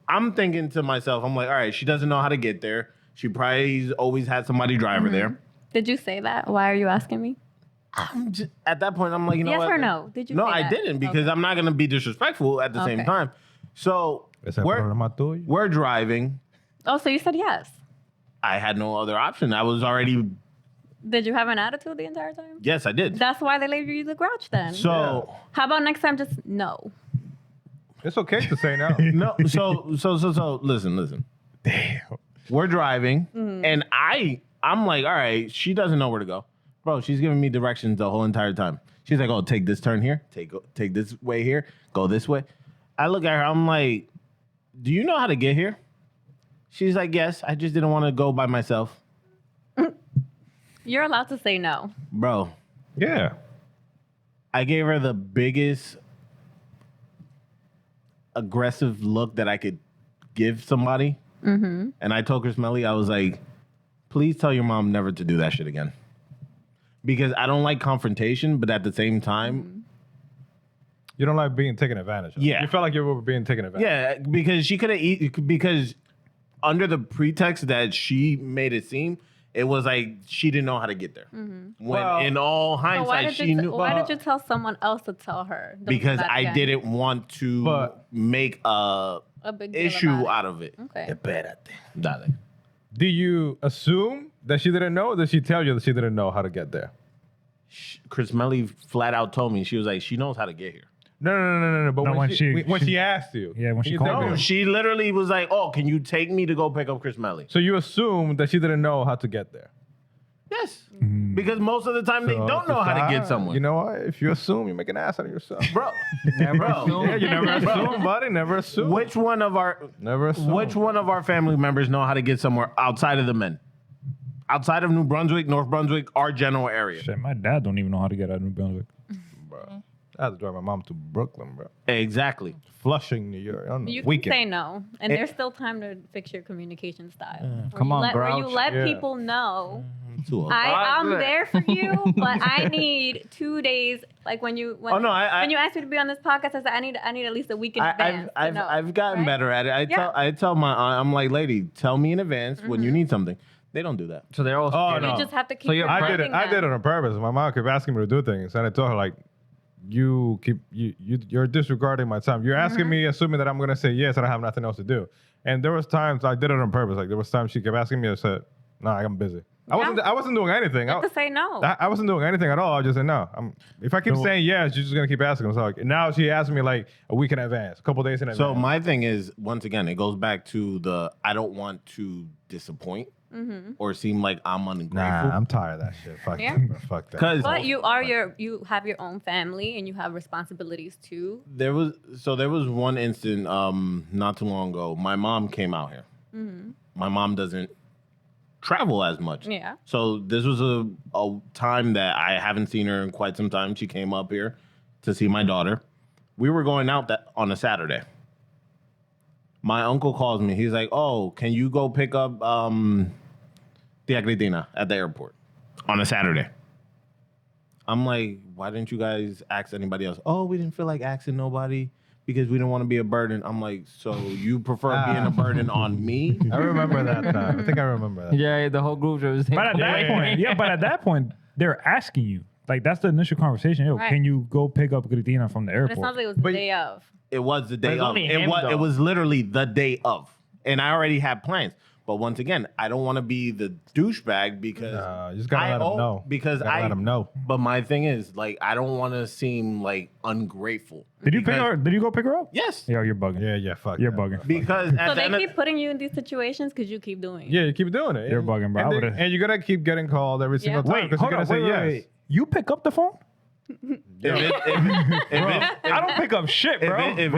I'm thinking to myself, I'm like, all right, she doesn't know how to get there. She probably always had somebody drive her there. Did you say that? Why are you asking me? At that point, I'm like, you know Yes what? or no? Did you No, say I that? didn't because Okay. I'm not going to be disrespectful at the same Okay. time. So we're driving. Oh, so you said yes. I had no other option. I was already, Did you have an attitude the entire time? yes, I did. That's why they leave you the grouch then. So, How about next time just no? It's okay to say no. no, so listen. Damn. We're driving and I'm like, all right, she doesn't know where to go. Bro, she's giving me directions the whole entire time. She's like, oh, take this turn here, take this way here, go this way. I look at her, I'm like, do you know how to get here? She's like, yes, I just didn't want to go by myself. You're allowed to say no. Bro, Yeah. I gave her the biggest aggressive look that I could give somebody. And I told Chris Melly, I was like, please tell your mom never to do that shit again. Because I don't like confrontation, but at the same time, You don't like being taken advantage of. Yeah. You felt like you were being taken advantage of. yeah, because she could have because under the pretext that she made it seem, it was like she didn't know how to get there. When Well- in all So why hindsight, did she you knew. why did you tell someone else to tell her? Don't do Because that I again? didn't want to But- make a A big deal issue about it. out of it. Okay. Dale. Do you assume that she didn't know, or did she tell you that she didn't know how to get there? Chris Melly flat out told me, she was like, she knows how to get here. No. But No, when when she she- asked you. Yeah, when can she you called tell you. me? She literally was like, oh, can you take me to go pick up Chris Melly? So you assume that she didn't know how to get there. Yes. Because most of the time they So don't know how to get somewhere. You know what? If you assume, you make an ass out of yourself. Bro, Never Bro. assume. Yeah, you never assume, buddy. Never assume. which one of our Never assume. family members know how to get somewhere outside of the men? Outside of New Brunswick, North Brunswick, our general area. Shit, my dad don't even know how to get out of New Brunswick. Bro. I had to drive my mom to Brooklyn, bro. Exactly. Flushing, New York. On the You weekend. can say no, and there's still time to fix your communication style. Where Come you on, let, where you Grouch. let Yeah. people know Too old. I'm good. there for you, but I need 2 days. Like when you Oh, no, I- when you asked me to be on this podcast, I said I need at least a week in advance. I've gotten right? better at it. Yeah. I tell my aunt, I'm like, lady, tell me in advance when you need something. They don't do that. So they're all Oh, scared. no. You just have to keep. So you're I did it. reminding I did it them. on purpose. My mom kept asking me to do things, and I told her like, you're disregarding my time. You're asking me, assuming that I'm gonna say yes, and I have nothing else to do. And there was times I did it on purpose. Like there was times she kept asking me, I said, "No, I'm busy." I wasn't doing anything. You have to say no. I wasn't doing anything at all. I just said no. If I keep saying yes, you're just gonna keep asking. So like, now she asked me like a week in advance, a couple days in advance. So my thing is, once again, it goes back to the I don't want to disappoint or seem like I'm ungrateful. nah, I'm tired of that shit. Fuck Yeah. that, bro. Fuck that. Because But you have your own family and you have responsibilities too. there was one instant not too long ago. My mom came out here. My mom doesn't travel as much. Yeah. So this was a time that I haven't seen her in quite some time. She came up here to see my daughter. We were going out on a Saturday. My uncle calls me. He's like, "Oh, can you go pick up Tia Cristina at the airport on a Saturday?" I'm like, "Why didn't you guys ask anybody else?" "Oh, we didn't feel like asking nobody because we didn't want to be a burden." I'm like, "So you prefer being a burden on me?" I remember that time. I think I remember that. Yeah, the whole group was. But at that point, but at that point, they're asking you. Like that's the initial conversation. Yo, Right. can you go pick up Cristina from the But it sounds airport? like it was the day of. It was the day it's of. only It him, was. though. It was literally the day of, and I already had plans. But once again, I don't want to be the douchebag because You just gotta let them know. Because Gotta let them know. But my thing is, like, I don't want to seem like ungrateful. Did you pick Because- her? Did you go pick her up? Yes. Yo, you're bugging. Yeah, fuck. You're that, bugging. bro. Because at So the they end keep putting you in these situations because you keep doing it. Yeah, you keep doing it. You're bugging, bro. I And, would've- and you're gonna keep getting called every single time Wait, because hold you're on. gonna say Wait. yes. You pick up the phone? I don't pick up shit, bro. If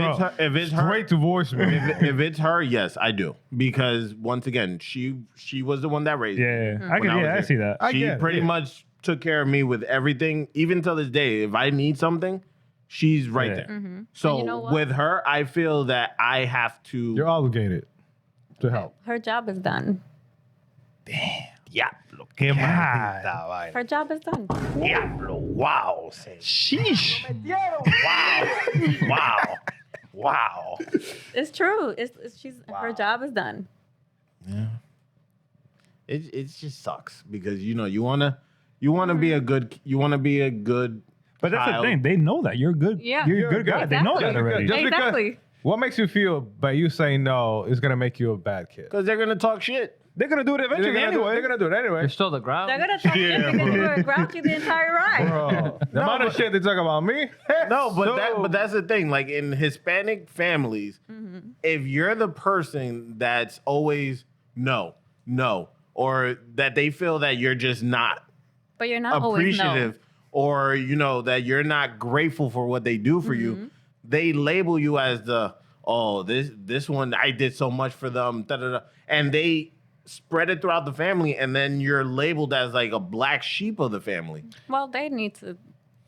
it's her, Straight to voicemail. if it's her, yes, I do. Because once again, she was the one that raised me. Yeah, when I was I there. see that. I She get it, pretty yeah. much took care of me with everything, even till this day. If I need something, she's right Yeah. there. And So you know what? with her, I feel that I have to. You're obligated to help. Her job is done. Diablo, Qué maldita vaina. Her job is done. Diablo, wow. Sheesh. Wow. Wow. It's true. Her job is done. Yeah. It just sucks because you wanna be a good But that's child. the thing. They know that you're good. Yeah. You're a good guy. They know that Exactly. already. Just because- Exactly. What makes you feel by you saying no is gonna make you a bad kid? Because they're gonna talk shit. They're gonna do it eventually anyway. They're gonna do it anyway. You're still the ground. They're gonna talk shit because you were grouchy the entire ride. Bro, the amount of shit they talk about me. No, but So- that's the thing. Like in Hispanic families, if you're the person that's always no, or that they feel that you're just not But you're not always no. appreciative, or that you're not grateful for what they do for you, they label you as this one I did so much for them, and they spread it throughout the family, and then you're labeled as like a black sheep of the family. Well, they need to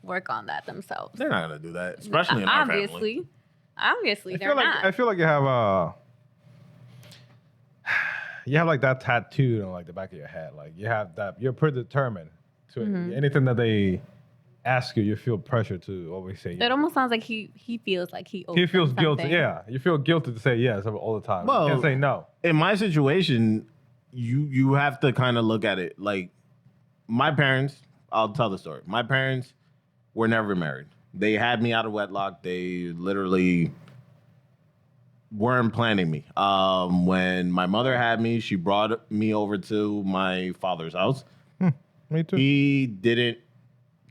work on that themselves. They're not gonna do that, especially in our family. Obviously, I they're feel like not. I feel like you have like that tattooed on like the back of your head. Like you have that. You're predetermined to anything that they ask you. You feel pressure to always say. It yes. almost sounds like he feels like he owes He feels them guilty. something. Yeah, you feel guilty to say yes all the time. Well- you can't say no. In my situation, you have to kind of look at it like my parents. I'll tell the story. My parents were never married. They had me out of wedlock. They literally weren't planning me. When my mother had me, she brought me over to my father's house. Me too. He didn't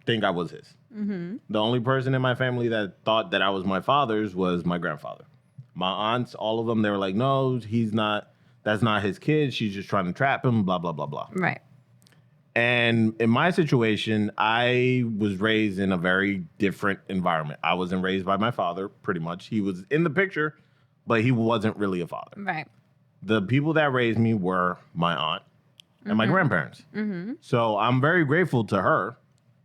think I was his. The only person in my family that thought that I was my father's was my grandfather. My aunts, all of them, they were like, no, he's not. That's not his kid. She's just trying to trap him, blah, blah, blah, blah. Right. And in my situation, I was raised in a very different environment. I wasn't raised by my father, pretty much. He was in the picture, but he wasn't really a father. Right. The people that raised me were my aunt and my grandparents. So I'm very grateful to her,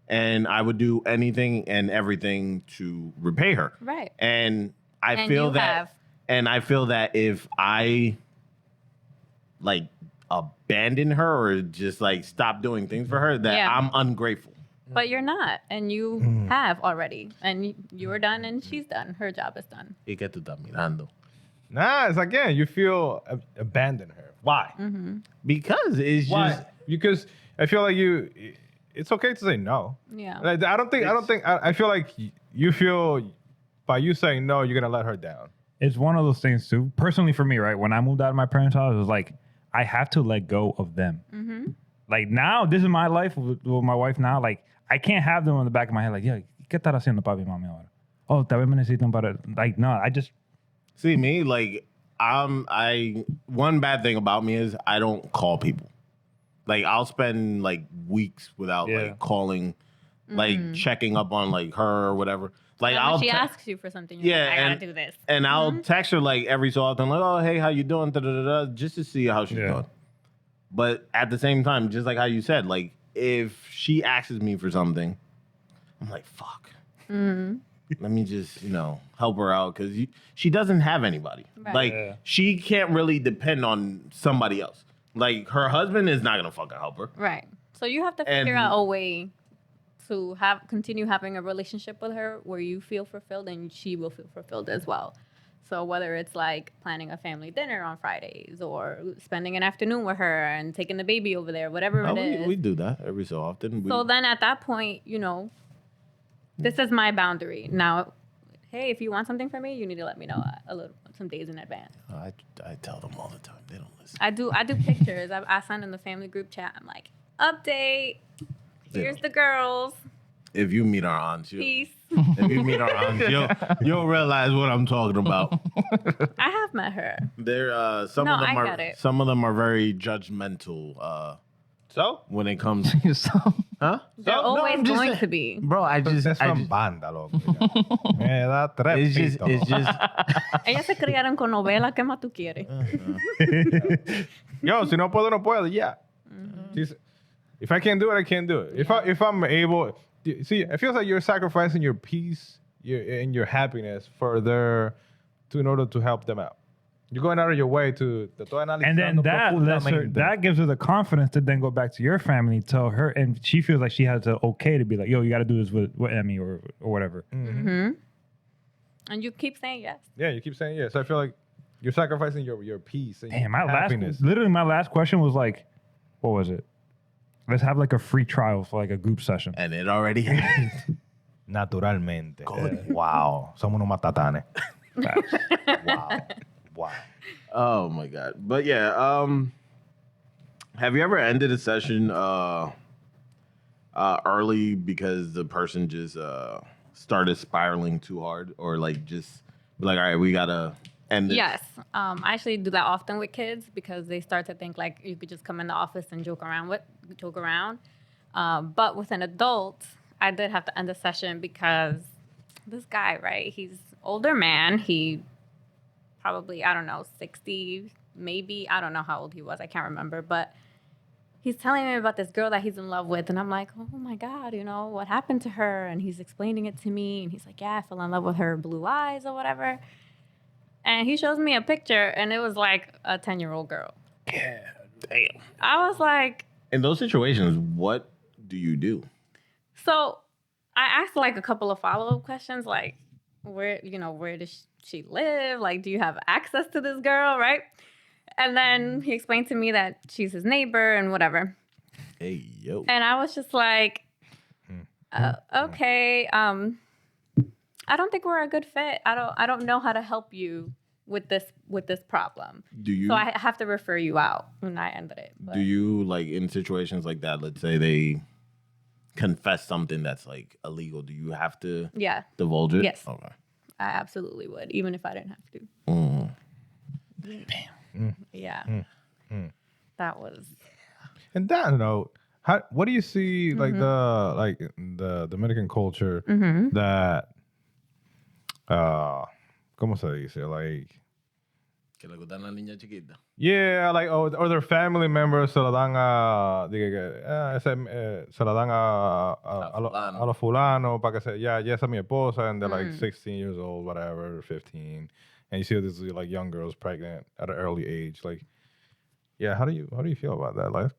and I would do anything and everything to repay her. Right. And I And feel you that, have. and I feel that if I like abandon her or just like stop doing things for her, that Yeah. I'm ungrateful. But you're not, and you have already, and you're done, and she's done. Her job is done. Y que tú estás mirando. Nah, it's again, you feel abandon her. Why? Because it's Why? just Because I feel like it's okay to say no. Yeah. Like, I feel like you feel by you saying no, you're gonna let her down. It's one of those things too. Personally, for me, right, when I moved out of my parents' house, it was like I have to let go of them. Like now, this is my life with my wife now. Like I can't have them on the back of my head. Like, yeah, ¿qué estás haciendo, papi, mami ahora? Oh, tal vez me necesitan para. Like, no, I just. see me like one bad thing about me is I don't call people. Like I'll spend like weeks without Yeah. like calling, like checking up on like her or whatever. Like And when I'll she te- asks you for something, you're like, I gotta do this. And I'll text her like every so often, like, oh, hey, how you doing? Da-da-da-da, just to see how she's Yeah. doing. But at the same time, just like how you said, like, if she asks me for something, I'm like, fuck. Let me just, help her out because she doesn't have anybody. Right. Like, Yeah. she can't really depend on somebody else. Like, her husband is not going to fucking help her. Right. So you have to figure out a way to continue having a relationship with her where you feel fulfilled and she will feel fulfilled as well. So whether it's like planning a family dinner on Fridays or spending an afternoon with her and taking the baby over there, whatever Oh, it is. we do that every so often. So then at that point, this is my boundary. Now, hey, if you want something from me, you need to let me know some days in advance. I tell them all the time. They don't listen. I do pictures. I send in the family group chat. I'm like, update. Here's the girls. If you meet our aunts, Peace. if you meet our aunts, you'll realize what I'm talking about. I have met her. They're No, I get it. some of them are very judgmental So when it comes, huh? They're So, always I'm just going saying- to be. Bro, I It's just from banda, loco. Me da it's just Ellas se criaron con novela. ¿Qué más tú quieres? Yo, si no puedo, no puedo. Yeah. If I can't do it, I can't do it. If I'm able, see, it feels like you're sacrificing your peace and your happiness in order to help them out. You're going out of your way to. And then that gives her the confidence to then go back to your family, tell her, and she feels like she has the okay to be like, yo, you got to do this with Emmy or whatever. Mm-hmm. And you keep saying yes. Yeah, you keep saying yes. I feel like you're sacrificing your peace and Damn, your my happiness. last question was like, what was it? Let's have like a free trial for like a group session. and it already happened. Naturalmente. Wow. Somos unos matatanes. Wow. Oh my god. But yeah, have you ever ended a session early because the person just started spiraling too hard, or like just be like, all right, we gotta end this? Yes. I actually do that often with kids because they start to think like you could just come in the office and joke around. But with an adult, I did have to end the session because this guy, right? He's older man. He probably, I don't know, 60, maybe. I don't know how old he was. I can't remember. But he's telling me about this girl that he's in love with. And I'm like, oh my God, what happened to her? And he's explaining it to me. And he's like, yeah, I fell in love with her blue eyes or whatever. And he shows me a picture, and it was like a 10-year-old girl. Yeah, damn. I was like... In those situations, what do you do? So I asked like a couple of follow-up questions, like, where does she live? Like, do you have access to this girl, right? And then he explained to me that she's his neighbor and whatever. Hey, yo. And I was just like, okay, I don't think we're a good fit. I don't know how to help you with this problem. Do you? So I have to refer you out. And I ended it. But. Do you, like, in situations like that, let's say they confess something that's like illegal, do you have to divulge it? Yes. Okay. I absolutely would, even if I didn't have to. Damn. Yeah. That was. And that, what do you see like the Dominican culture that ¿cómo se dice? Like, Que le gustan las niñas chiquitas. yeah, like, or their family members se la dan se la dan a los fulanos para que se, esa es mi esposa, and they're like 16 years old, whatever, 15, and you see these like young girls pregnant at an early age. Like, yeah, how do you feel about that? Like,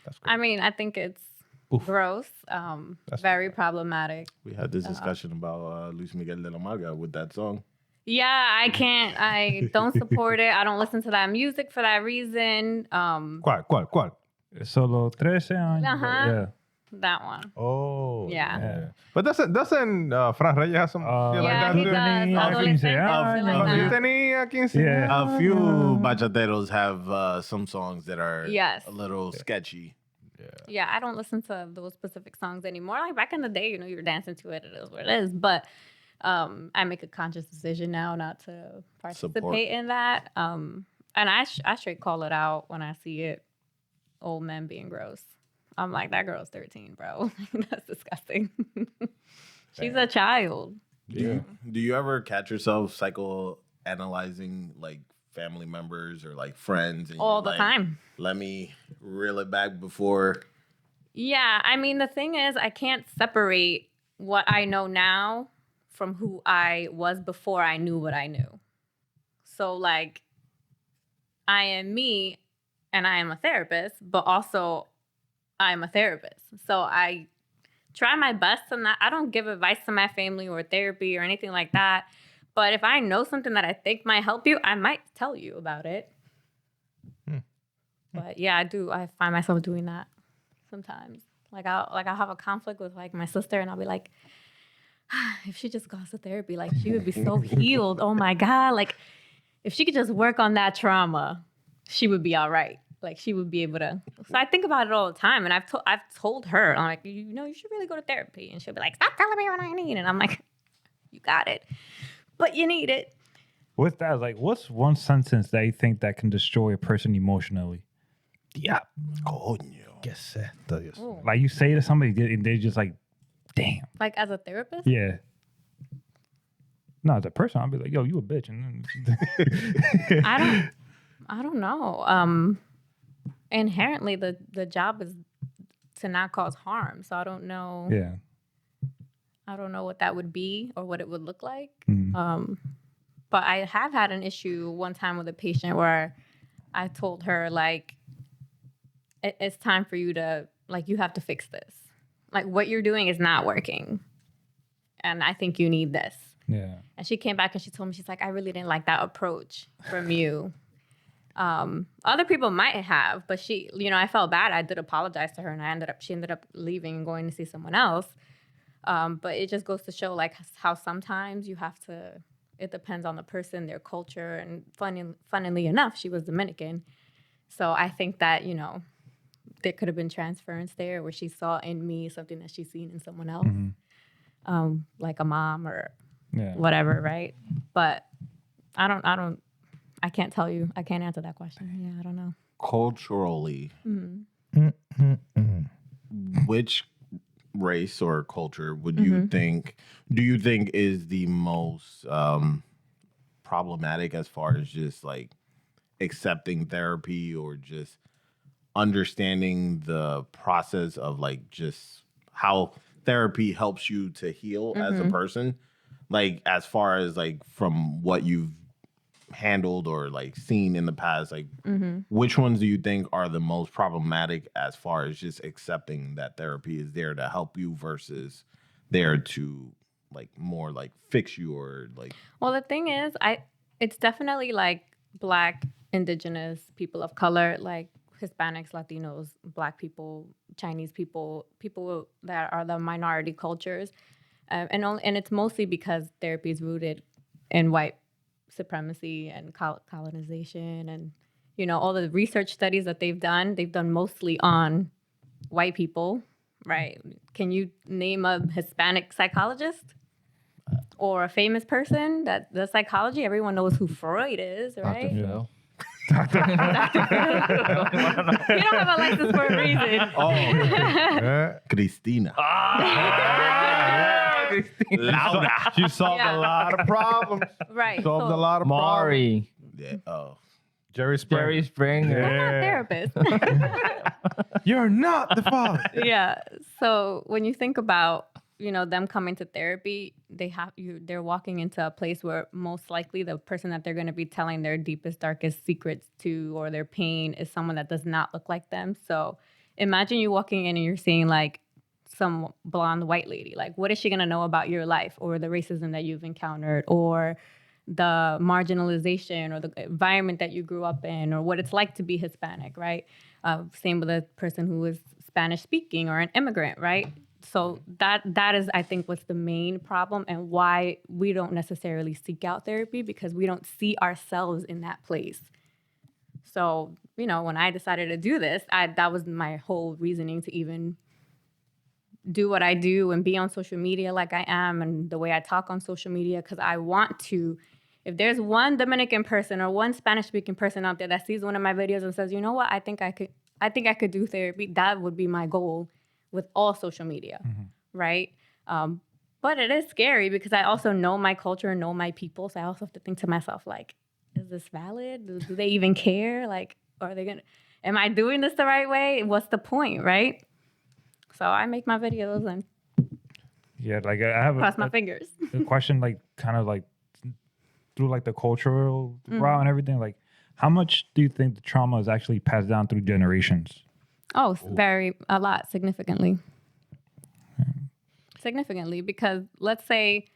that's crazy. I mean, I think it's gross, very problematic. We had this discussion about Luis Miguel de la Marga with that song. Yeah, I don't support it. I don't listen to that music for that reason. ¿Cuál? Solo 13 años. Yeah. That one. Oh. Yeah. But doesn't Fran Reyes have some shit like that he too? does. He tenía 15 Yeah. A few bachateros have some songs that are Yes. a little sketchy. Yeah, I don't listen to those specific songs anymore. Like back in the day, you're dancing to it. It is what it is. But I make a conscious decision now not to participate in that. And I straight call it out when I see it. Old men being gross. I'm like, that girl's 13, bro. That's disgusting. She's a child. Yeah. Do you ever catch yourself psychoanalyzing like family members or like friends? And All you're the like, time. Let me reel it back before. Yeah, I mean, the thing is, I can't separate what I know now from who I was before I knew what I knew. So, like, I am me, and I am a therapist, but also I'm a therapist. So I try my best to not, I don't give advice to my family or therapy or anything like that. But if I know something that I think might help you, I might tell you about it. But yeah, I do. I find myself doing that sometimes. I'll have a conflict with like my sister, and I'll be like, if she just goes to therapy, like she would be so healed. Oh my God. Like if she could just work on that trauma, she would be all right. Like she would be able to. So I think about it all the time, and I've told her, I'm like, you should really go to therapy, and she'll be like, stop telling me what I need, and I'm like, you got it, but you need it. With that, like, what's one sentence that you think that can destroy a person emotionally? Yeah. Coño. ¿Qué es esto, Dios Ooh. mío? Like you say to somebody, and they're just like, damn. Like as a therapist? Yeah. No, as a person, I'll be like, yo, you a bitch. And then I don't know. Inherently the job is to not cause harm. So I don't know. yeah. I don't know what that would be or what it would look like. Mhm. But I have had an issue one time with a patient where I told her, like, it's time for you to, like, you have to fix this. Like, what you're doing is not working. And I think you need this. Yeah. And she came back and she told me, she's like, I really didn't like that approach from you. Other people might have, but she, I felt bad. I did apologize to her, and she ended up leaving and going to see someone else. But it just goes to show, like, how sometimes you have to, it depends on the person, their culture, and funnily enough, she was Dominican. So I think that, there could have been transference there where she saw in me something that she's seen in someone else, like a mom or whatever, right? But I can't tell you. I can't answer that question. Yeah, I don't know. Culturally, which race or culture would you think is the most problematic as far as just like accepting therapy or just understanding the process of like just how therapy helps you to heal as a person, like as far as like from what you've handled or like seen in the past, like which ones do you think are the most problematic as far as just accepting that therapy is there to help you versus there to like more like fix you or like? Well, the thing is, it's definitely like Black, Indigenous, people of color, like Hispanics, Latinos, Black people, Chinese people that are the minority cultures, and it's mostly because therapy is rooted in white supremacy and colonization, and all the research studies that they've done mostly on white people, right? Can you name a Hispanic psychologist or a famous person that does psychology? Everyone knows who Freud is, right? Dr. Phil. You don't have a license for a reason. Yeah. Cristina. Laura. She solved Yeah. a lot of problems. Right. Solved so a lot of Maury. Yeah. Oh. Jerry Springer. Jerry Springer. I'm not a therapist. You're not the father. Yeah. So when you think about, them coming to therapy, they're walking into a place where most likely the person that they're going to be telling their deepest, darkest secrets to or their pain is someone that does not look like them. So imagine you walking in and you're seeing like some blonde white lady. Like, what is she going to know about your life or the racism that you've encountered or the marginalization or the environment that you grew up in or what it's like to be Hispanic, right? Same with a person who is Spanish speaking or an immigrant, right? So that is, I think, what's the main problem and why we don't necessarily seek out therapy, because we don't see ourselves in that place. So, when I decided to do this, that was my whole reasoning to even do what I do and be on social media like I am and the way I talk on social media, because I want to, if there's one Dominican person or one Spanish-speaking person out there that sees one of my videos and says, you know what, I think I could do therapy, that would be my goal with all social media, right? But it is scary because I also know my culture and know my people, so I also have to think to myself, like, is this valid? Do they even care? Like, am I doing this the right way? What's the point, right? So I make my videos and like I have cross my fingers. a question, like kind of like through like the cultural route and everything. Like, how much do you think the trauma is actually passed down through generations? Oh, a lot, significantly. Significantly, because let's say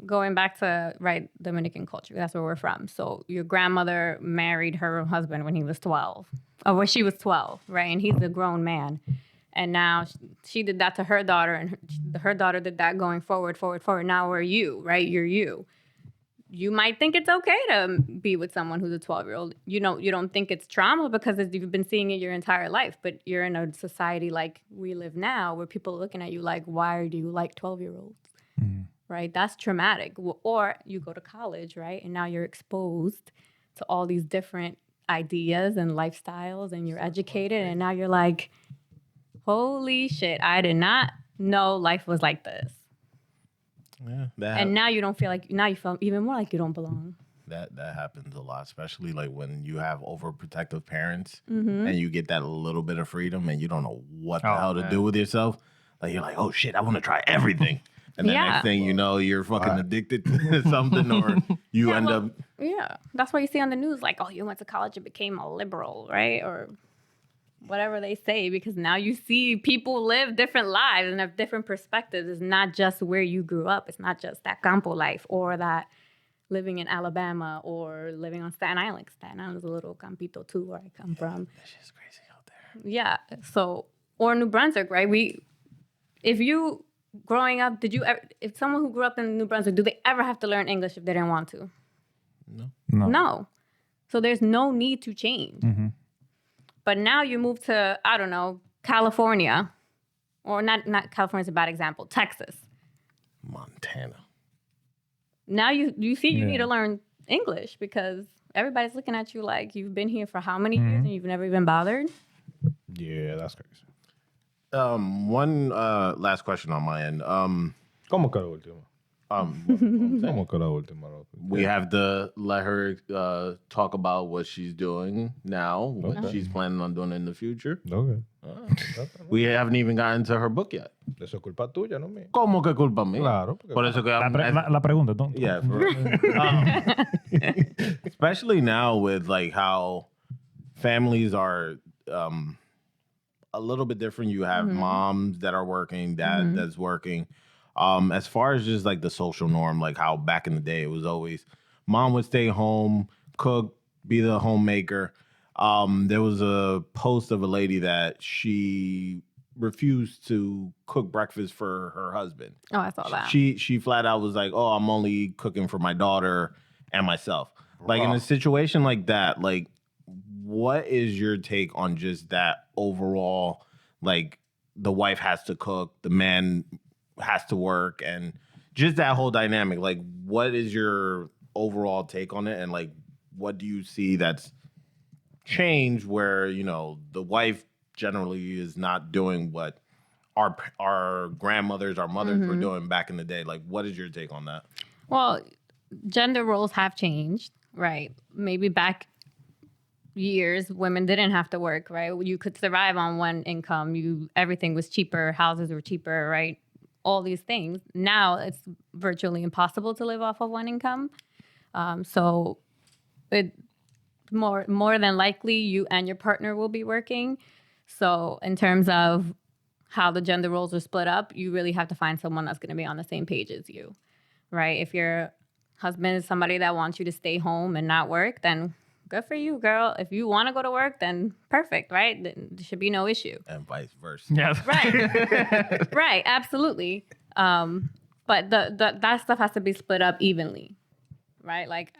going back to Dominican culture, that's where we're from. So your grandmother married her husband when he was 12, or when she was 12, right? And he's a grown man. And now she did that to her daughter, and her daughter did that going forward. Now we're you, right? You're you. You might think it's okay to be with someone who's a 12-year-old. You don't think it's trauma because you've been seeing it your entire life. But you're in a society like we live now where people are looking at you like, why do you like 12-year-olds? Right? That's traumatic. Or you go to college, right? And now you're exposed to all these different ideas and lifestyles, and you're educated. And now you're like, holy shit, I did not know life was like this. Yeah, And now you don't feel like, now you feel even more like you don't belong. that happens a lot, especially like when you have overprotective parents Mm-hmm. and you get that little bit of freedom and you don't know what the Oh, hell to man. do with yourself. Like you're like, oh shit, I want to try everything. And then Yeah. next thing you know, you're fucking addicted to something, or you end up. Yeah, that's why you see on the news, like, oh, you went to college and became a liberal, right? Or whatever they say, because now you see people live different lives and have different perspectives. It's not just where you grew up. It's not just that campo life or that living in Alabama or living on Staten Island. Staten Island is a little campito too, where I come from. That shit's crazy out there. Yeah. So, or New Brunswick, right? If you growing up, if someone who grew up in New Brunswick, do they ever have to learn English if they didn't want to? No. No. So there's no need to change. Mm-hmm. But now you move to, I don't know, California, or not California's a bad example, Texas. Montana. Now you see you Yeah. need to learn English because everybody's looking at you like you've been here for how many years and you've never even bothered. Yeah, that's crazy. One last question on my end. ¿Cómo que la última? ¿Cómo que la última? We have to let her talk about what she's doing now, what she's planning on doing in the future. Okay. We haven't even gotten to her book yet. Eso es culpa tuya, no mía. ¿Cómo que culpa mía? Claro. porque- Por eso que La pregunta, don't. yeah, especially now with like how families are a little bit different. You have moms that are working, dad that's working. As far as just like the social norm, like how back in the day it was always mom would stay home, cook, be the homemaker. There was a post of a lady that she refused to cook breakfast for her husband. Oh, I saw that. She flat out was like, "Oh, I'm only cooking for my daughter and myself." Like in a situation like that, like what is your take on just that overall? Like the wife has to cook, the man has to work, and just that whole dynamic. Like, what is your overall take on it? And like, what do you see that's changed where, you know, the wife generally is not doing what our grandmothers, our mothers were doing back in the day? Like, what is your take on that? Well, gender roles have changed, right? Maybe back years, women didn't have to work, right? You could survive on one income. Everything was cheaper. Houses were cheaper, right? All these things. Now it's virtually impossible to live off of one income. So it more than likely you and your partner will be working. So in terms of how the gender roles are split up, you really have to find someone that's going to be on the same page as you, right? If your husband is somebody that wants you to stay home and not work, then good for you, girl. If you want to go to work, then perfect, right? There should be no issue. And vice versa. Yes. Right. Right. Absolutely. But that stuff has to be split up evenly, right? Like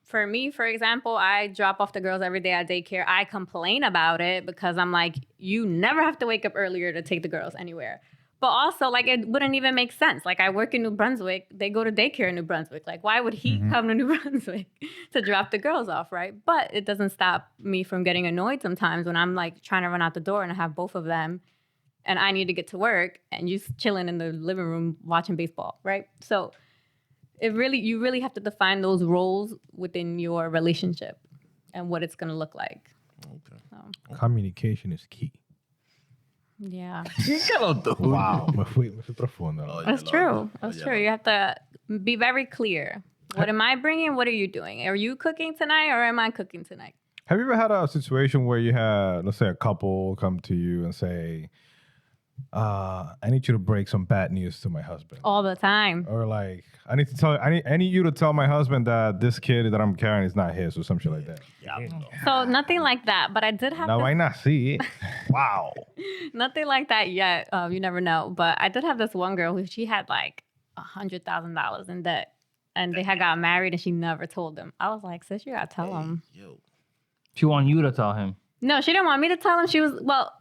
for me, for example, I drop off the girls every day at daycare. I complain about it because I'm like, you never have to wake up earlier to take the girls anywhere. But also, like, it wouldn't even make sense. Like, I work in New Brunswick. They go to daycare in New Brunswick. Like, why would he come to New Brunswick to drop the girls off, right? But it doesn't stop me from getting annoyed sometimes when I'm, like, trying to run out the door and I have both of them and I need to get to work and you chilling in the living room watching baseball, right? So you really have to define those roles within your relationship and what it's going to look like. Okay. So, Communication is key. yeah. Wow, me fui profundo. Oh, That's yeah, true. Lord. That's Yeah, true. Lord. You have to be very clear. What am I bringing? What are you doing? Are you cooking tonight or am I cooking tonight? Have you ever had a situation where you had, let's say, a couple come to you and say, I need you to break some bad news to my husband? All the time. Or like, I need you to tell my husband that this kid that I'm carrying is not his, or some shit like that. Yeah. So nothing like that. But I did have Now this, I not see. Wow. nothing like that yet. You never know. But I did have this one girl who she had like $100,000 in debt. And they had got married and she never told him. I was like, sis, you gotta tell him. Yo. She want you to tell him. No, she didn't want me to tell him. She was, well,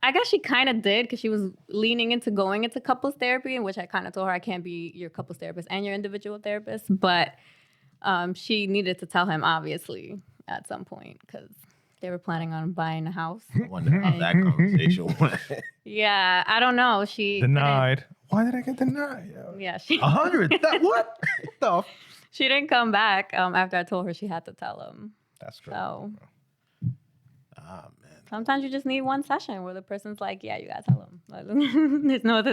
I guess she kind of did because she was leaning into going into couples therapy, in which I kind of told her I can't be your couples therapist and your individual therapist. But she needed to tell him, obviously, at some point because They were planning on buying a house. I wonder how that conversation went. Yeah, I don't know. She Denied. Why did I get denied? didn't- Yeah, she 100? That what? the f- she didn't come back after I told her she had to tell him. That's true. So Ah, man. sometimes you just need one session where the person's like, "Yeah, you gotta tell him." Like,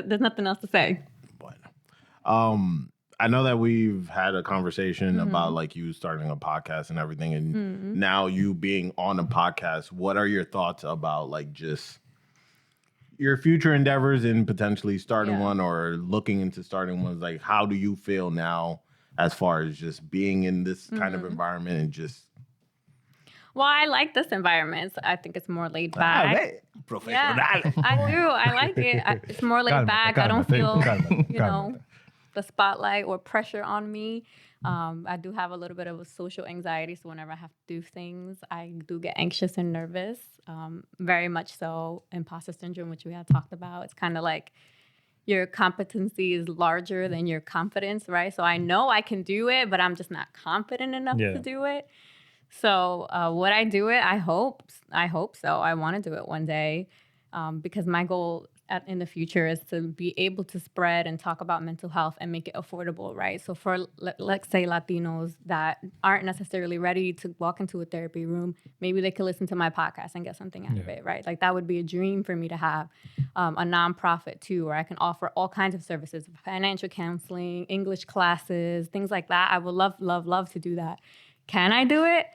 there's nothing else to say. Bueno. I know that we've had a conversation about like you starting a podcast and everything, and now you being on a podcast. What are your thoughts about like just your future endeavors in potentially starting one or looking into starting one? Like, how do you feel now as far as just being in this kind of environment and just? Well, I like this environment. So I think it's more laid back. Yeah, I do. I like it. It's more laid back. I don't feel, you know, the spotlight or pressure on me. I do have a little bit of a social anxiety, so whenever I have to do things, I do get anxious and nervous. Very much so. Imposter syndrome, which we had talked about. It's kind of like your competency is larger than your confidence, right? So I know I can do it, but I'm just not confident enough to do it. So would I do it? I hope so. I want to do it one day because my goal in the future is to be able to spread and talk about mental health and make it affordable, right? So for, let's say, Latinos that aren't necessarily ready to walk into a therapy room, maybe they could listen to my podcast and get something out of it, right? Like that would be a dream for me to have a nonprofit too, where I can offer all kinds of services, financial counseling, English classes, things like that. I would love to do that. Can I do it?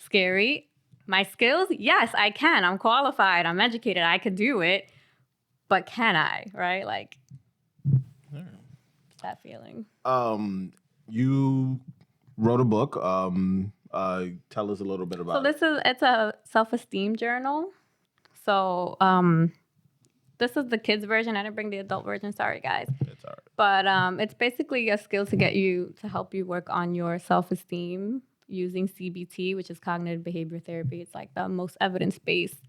Scary. My skills? Yes, I can. I'm qualified. I'm educated. I could do it. But can I? Right? Like that feeling. You wrote a book. Tell us a little bit about it. So it's a self-esteem journal. So this is the kids version. I didn't bring the adult version. Sorry, guys. It's all right. But it's basically a skill to help you work on your self-esteem using CBT, which is cognitive behavior therapy. It's like the most evidence-based,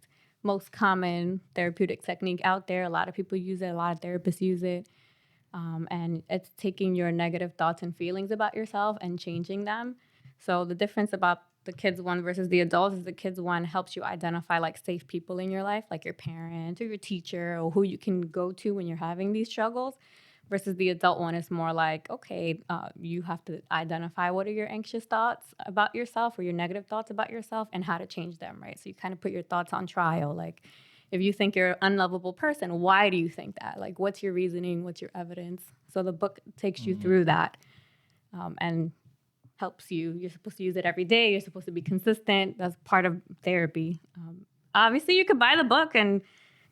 most common therapeutic technique out there. A lot of people use it. A lot of therapists use it. And it's taking your negative thoughts and feelings about yourself and changing them. So the difference about the kids one versus the adults is the kids one helps you identify like safe people in your life, like your parent or your teacher or who you can go to when you're having these struggles. Versus the adult one is more like, okay, you have to identify what are your anxious thoughts about yourself or your negative thoughts about yourself and how to change them, right? So you kind of put your thoughts on trial. Like if you think you're an unlovable person, why do you think that? Like what's your reasoning? What's your evidence? So the book takes you through that and helps you. You're supposed to use it every day. You're supposed to be consistent. That's part of therapy. Obviously, you could buy the book and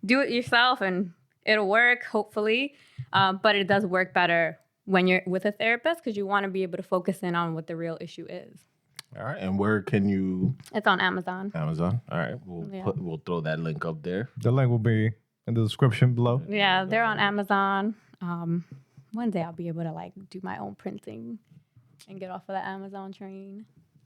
do it yourself and it'll work, hopefully. But it does work better when you're with a therapist because you want to be able to focus in on what the real issue is. All right. And where can you? It's on Amazon. Amazon. All right. We'll throw that link up there. The link will be in the description below. Yeah, they're on Amazon. One day I'll be able to like do my own printing and get off of the Amazon train.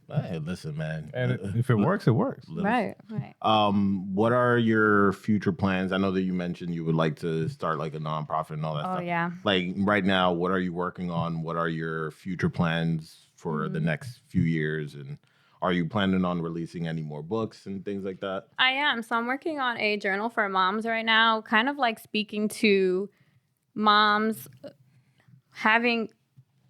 Hey, listen, man. And if it works, it works. Right. What are your future plans? I know that you mentioned you would like to start like a nonprofit and all that stuff. Oh, yeah. Like right now, what are you working on? What are your future plans for the next few years? And are you planning on releasing any more books and things like that? I am. So I'm working on a journal for moms right now, kind of like speaking to moms having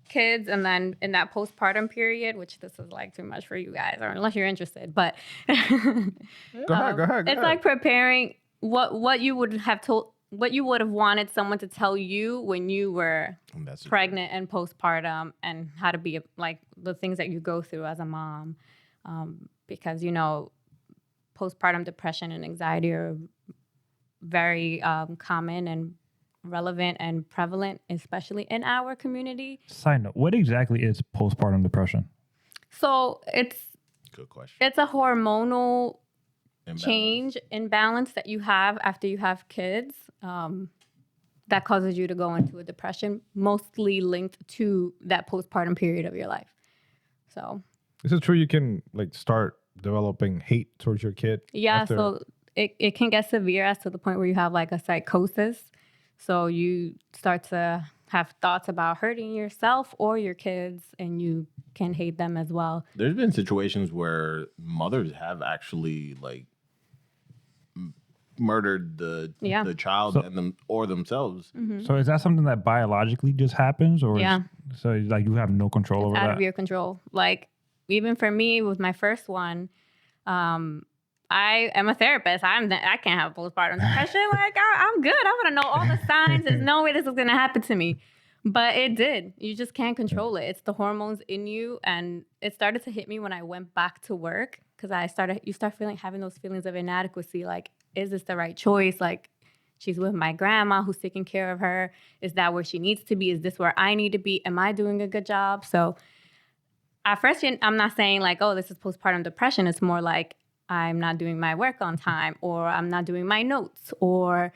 kids and then in that postpartum period, which this is like too much for you guys or unless you're interested, but Go ahead. it's like preparing what you would have wanted someone to tell you when you were pregnant and postpartum and how to be like the things that you go through as a mom. Because, you know, postpartum depression and anxiety are very common and relevant and prevalent, especially in our community. Side note, what exactly is postpartum depression? So Good question. it's a hormonal imbalance that you have after you have kids that causes you to go into a depression, mostly linked to that postpartum period of your life. So Is it true you can like start developing hate towards your kid? yeah, after? so it can get severe as to the point where you have like a psychosis. So you start to have thoughts about hurting yourself or your kids, and you can hate them as well. There's been situations where mothers have actually like murdered the child and them or themselves. So is that something that biologically just happens, or so like you have no control over Out that? of your control. Like even for me with my first one, I am a therapist. I can't have postpartum depression. Like I'm good. I want to know all the signs. There's no way this is gonna happen to me, but it did. You just can't control it. It's the hormones in you, and it started to hit me when I went back to work because you start having those feelings of inadequacy. Like, is this the right choice? Like, she's with my grandma who's taking care of her. Is that where she needs to be? Is this where I need to be? Am I doing a good job? So at first, I'm not saying like, oh, this is postpartum depression. It's more like I'm not doing my work on time, or I'm not doing my notes, or,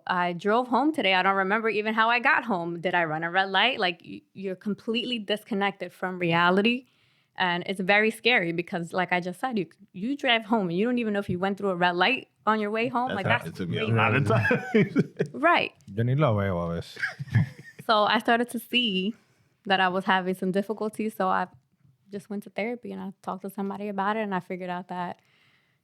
I drove home today. I don't remember even how I got home. Did I run a red light? Like, you're completely disconnected from reality. And it's very scary because, like I just said, you drive home and you don't even know if you went through a red light on your way home. It took me a lot of time. Right. Yo ni lo veo a veces. So I started to see that I was having some difficulties. So I just went to therapy and I talked to somebody about it. And I figured out that,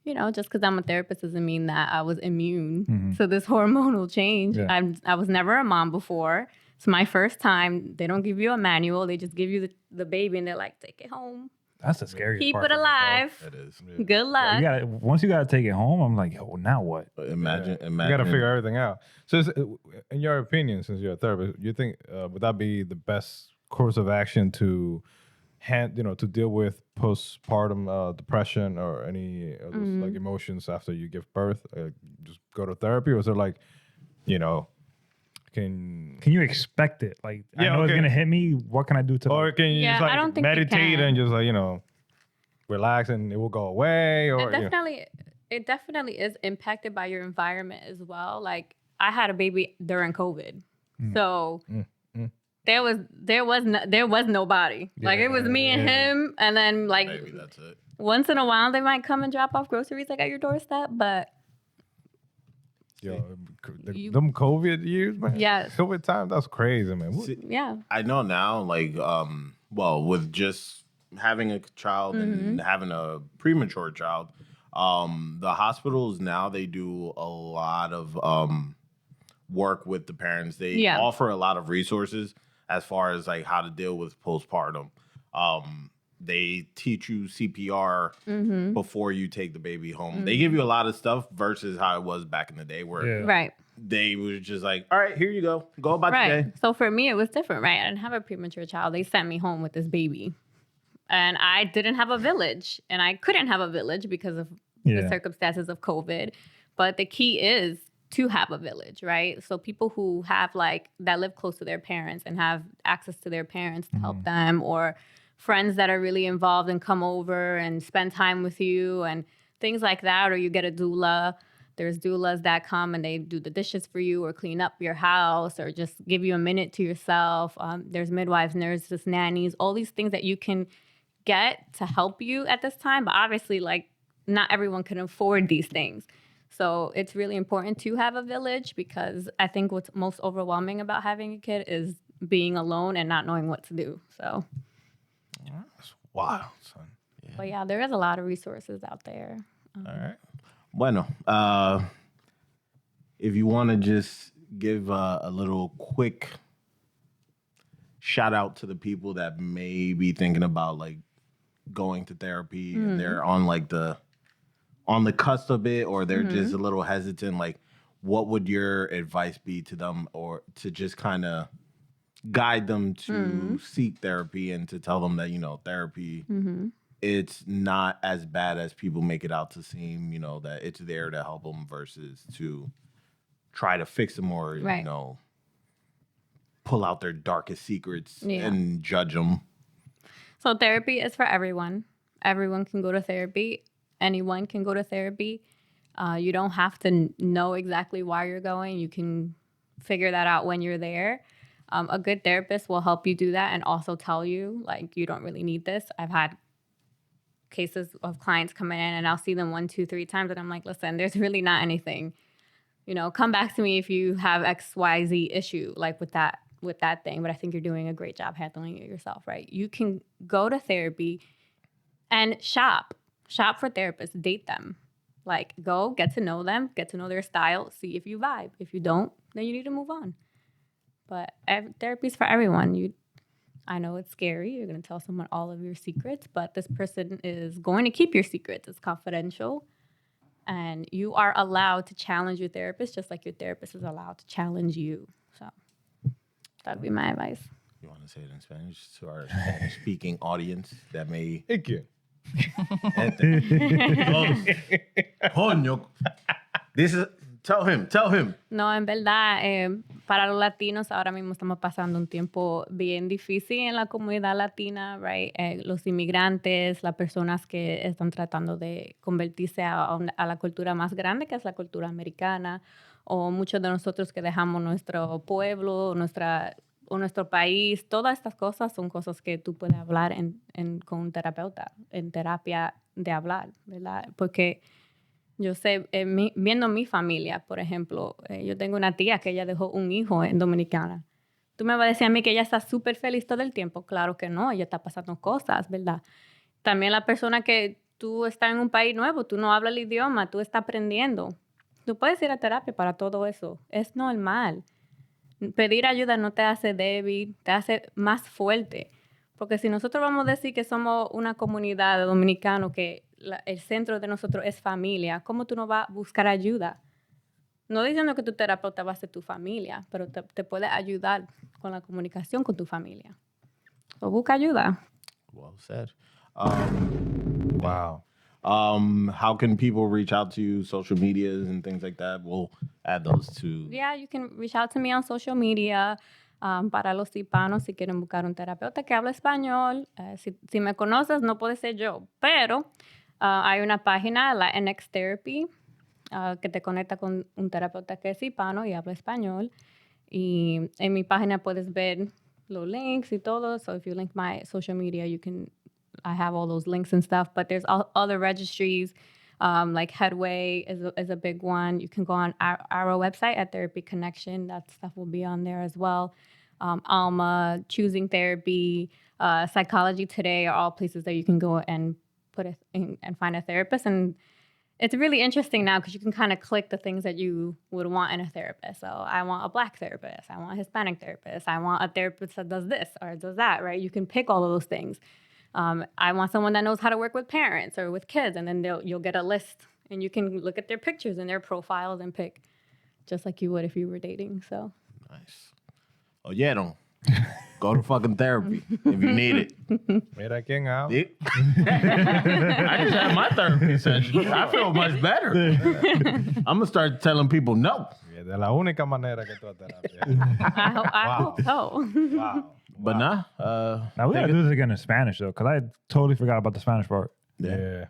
just because I'm a therapist doesn't mean that I was immune to this hormonal change. Yeah. I was never a mom before. It's my first time. They don't give you a manual. They just give you the baby and they're like, take it home. That's the scariest Keep part it for me, bro. alive. It is. Good luck. Once you gotta take it home, I'm like, yo, now what? Imagine. You got to figure everything out. So, in your opinion, since you're a therapist, you think would that be the best course of action to to deal with postpartum depression or any of those like emotions after you give birth? Just go to therapy, or is it like, can you expect it? Like, I know it's gonna hit me. What can I do to? or can you just I don't like think you meditate can. and just like relax and it will go away? Or It definitely is impacted by your environment as well. Like, I had a baby during COVID, so there was nobody. Like, it was me and him, and then like Maybe that's it. once in a while they might come and drop off groceries like at your doorstep, but them COVID years, man. Yes. COVID time, that's crazy, man. yeah. I know now, like, with just having a child and having a premature child, the hospitals now, they do a lot of work with the parents. They offer a lot of resources as far as like how to deal with postpartum. They teach you CPR before you take the baby home. They give you a lot of stuff versus how it was back in the day where Right. they were just like, all right, here you go. Go about your day. So for me, it was different, right? I didn't have a premature child. They sent me home with this baby. And I didn't have a village. And I couldn't have a village because of the circumstances of COVID. But the key is to have a village, right? So people who have that live close to their parents and have access to their parents to help them, or friends that are really involved and come over and spend time with you and things like that, or you get a doula. There's doulas that come and they do the dishes for you or clean up your house or just give you a minute to yourself. There's midwives, nurses, nannies, all these things that you can get to help you at this time. But obviously, not everyone can afford these things. So it's really important to have a village, because I think what's most overwhelming about having a kid is being alone and not knowing what to do. So... That's wild, son. Yeah. But yeah, there is a lot of resources out there. All right. Bueno, if you want to just give a little quick shout out to the people that may be thinking about going to therapy and they're on the cusp of it, or they're just a little hesitant, what would your advice be to them, or to just kind of guide them to seek therapy and to tell them that, therapy, it's not as bad as people make it out to seem, that it's there to help them versus to try to fix them or, pull out their darkest secrets and judge them. So therapy is for everyone. Everyone can go to therapy. Anyone can go to therapy. You don't have to know exactly why you're going. You can figure that out when you're there. A good therapist will help you do that and also tell you, you don't really need this. I've had cases of clients coming in and I'll see them 1, 2, 3 times and I'm like, listen, there's really not anything. Come back to me if you have XYZ issue, with that with that thing, but I think you're doing a great job handling it yourself, right? You can go to therapy and shop for therapists, date them. Like, go get to know them, get to know their style, see if you vibe. If you don't, then you need to move on. But therapy's for everyone. I know it's scary. You're going to tell someone all of your secrets, but this person is going to keep your secrets. It's confidential. And you are allowed to challenge your therapist just like your therapist is allowed to challenge you. So that'd be my advice. You want to say it in Spanish to our Spanish-speaking audience that may... Ike. Coño. Tell him. No, en verdad, para los latinos ahora mismo estamos pasando un tiempo bien difícil en la comunidad latina, right? Los inmigrantes, las personas que están tratando de convertirse a la cultura más grande, que es la cultura americana, o muchos de nosotros que dejamos nuestro pueblo, nuestro país. Todas estas cosas son cosas que tú puedes hablar con un terapeuta, en terapia de hablar, ¿verdad? Porque yo sé, viendo mi familia, por ejemplo, yo tengo una tía que ella dejó un hijo en Dominicana. Tú me vas a decir a mí que ella está súper feliz todo el tiempo. Claro que no, ella está pasando cosas, ¿verdad? También la persona que tú estás en un país nuevo, tú no hablas el idioma, tú estás aprendiendo. Tú puedes ir a terapia para todo eso. Es normal. Pedir ayuda no te hace débil, te hace más fuerte. Porque si nosotros vamos a decir que somos una comunidad de dominicanos, que el centro de nosotros es familia, ¿cómo tú no vas a buscar ayuda? No diciendo que tu terapeuta va a ser tu familia, pero te puede ayudar con la comunicación con tu familia. O busca ayuda. Well said. Wow. How can people reach out to you, social medias and things like that? We'll add those to... Yeah, you can reach out to me on social media. Para los hispanos, si quieren buscar un terapeuta que habla español, si me conoces, no puede ser yo. Pero hay una página, Latinx Therapy, que te conecta con un terapeuta que es hispano y habla español. Y en mi página puedes ver los links y todo. So if you link my social media, I have all those links and stuff. But there's other registries, like Headway is a big one. You can go on our website at Therapy Connection. That stuff will be on there as well. Alma, Choosing Therapy, Psychology Today are all places that you can go and and find a therapist. And it's really interesting now because you can kind of click the things that you would want in a therapist. So I want a Black therapist. I want a Hispanic therapist. I want a therapist that does this or does that, right? You can pick all of those things. I want someone that knows how to work with parents or with kids, and then you'll get a list, and you can look at their pictures and their profiles and pick, just like you would if you were dating. So Nice. Oyeron. Go to fucking therapy if you need it. Mira quién habla. See? I just had my therapy session. I feel much better. I'm going to start telling people no. De la única manera que tú a terapia. I hope so. Wow. But nah. Now we gotta do this again in Spanish though, because I totally forgot about the Spanish part. Yeah.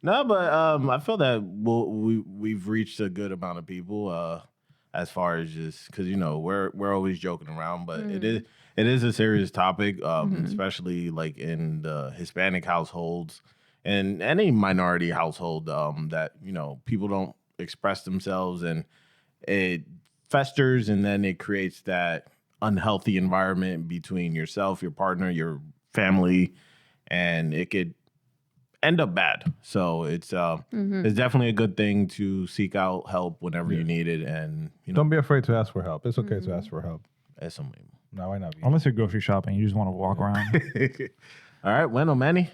No, but I feel that we've reached a good amount of people as far as just because we're always joking around, but it is a serious topic, especially like in the Hispanic households and any minority household that people don't express themselves, and it festers, and then it creates that unhealthy environment between yourself, your partner, your family, and it could end up bad. So it's definitely a good thing to seek out help whenever you need it, and Don't be afraid to ask for help. It's okay to ask for help. Eso mismo. No, why not? Unless you're grocery shopping, you just want to walk around. All right, bueno, Manny.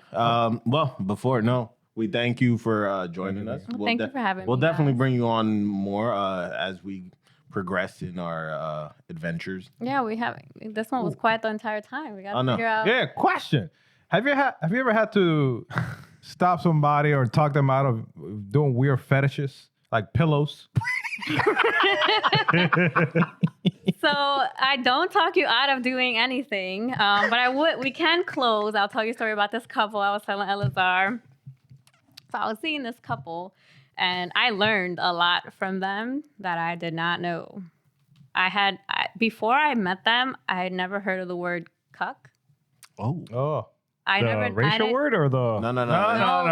We thank you for joining us. Well, thank you for having me, We'll definitely guys. bring you on more as we progress in our adventures. Yeah, we have. This one was quiet the entire time. We got to Oh, no. figure out. Yeah, question. Have you ever had to stop somebody or talk them out of doing weird fetishes like pillows? So I don't talk you out of doing anything, but we can close. I'll tell you a story about this couple. I was telling Elazar. So I was seeing this couple, and I learned a lot from them that I did not know. Before I met them, I had never heard of the word cuck. Oh. The racial word or the... No. No,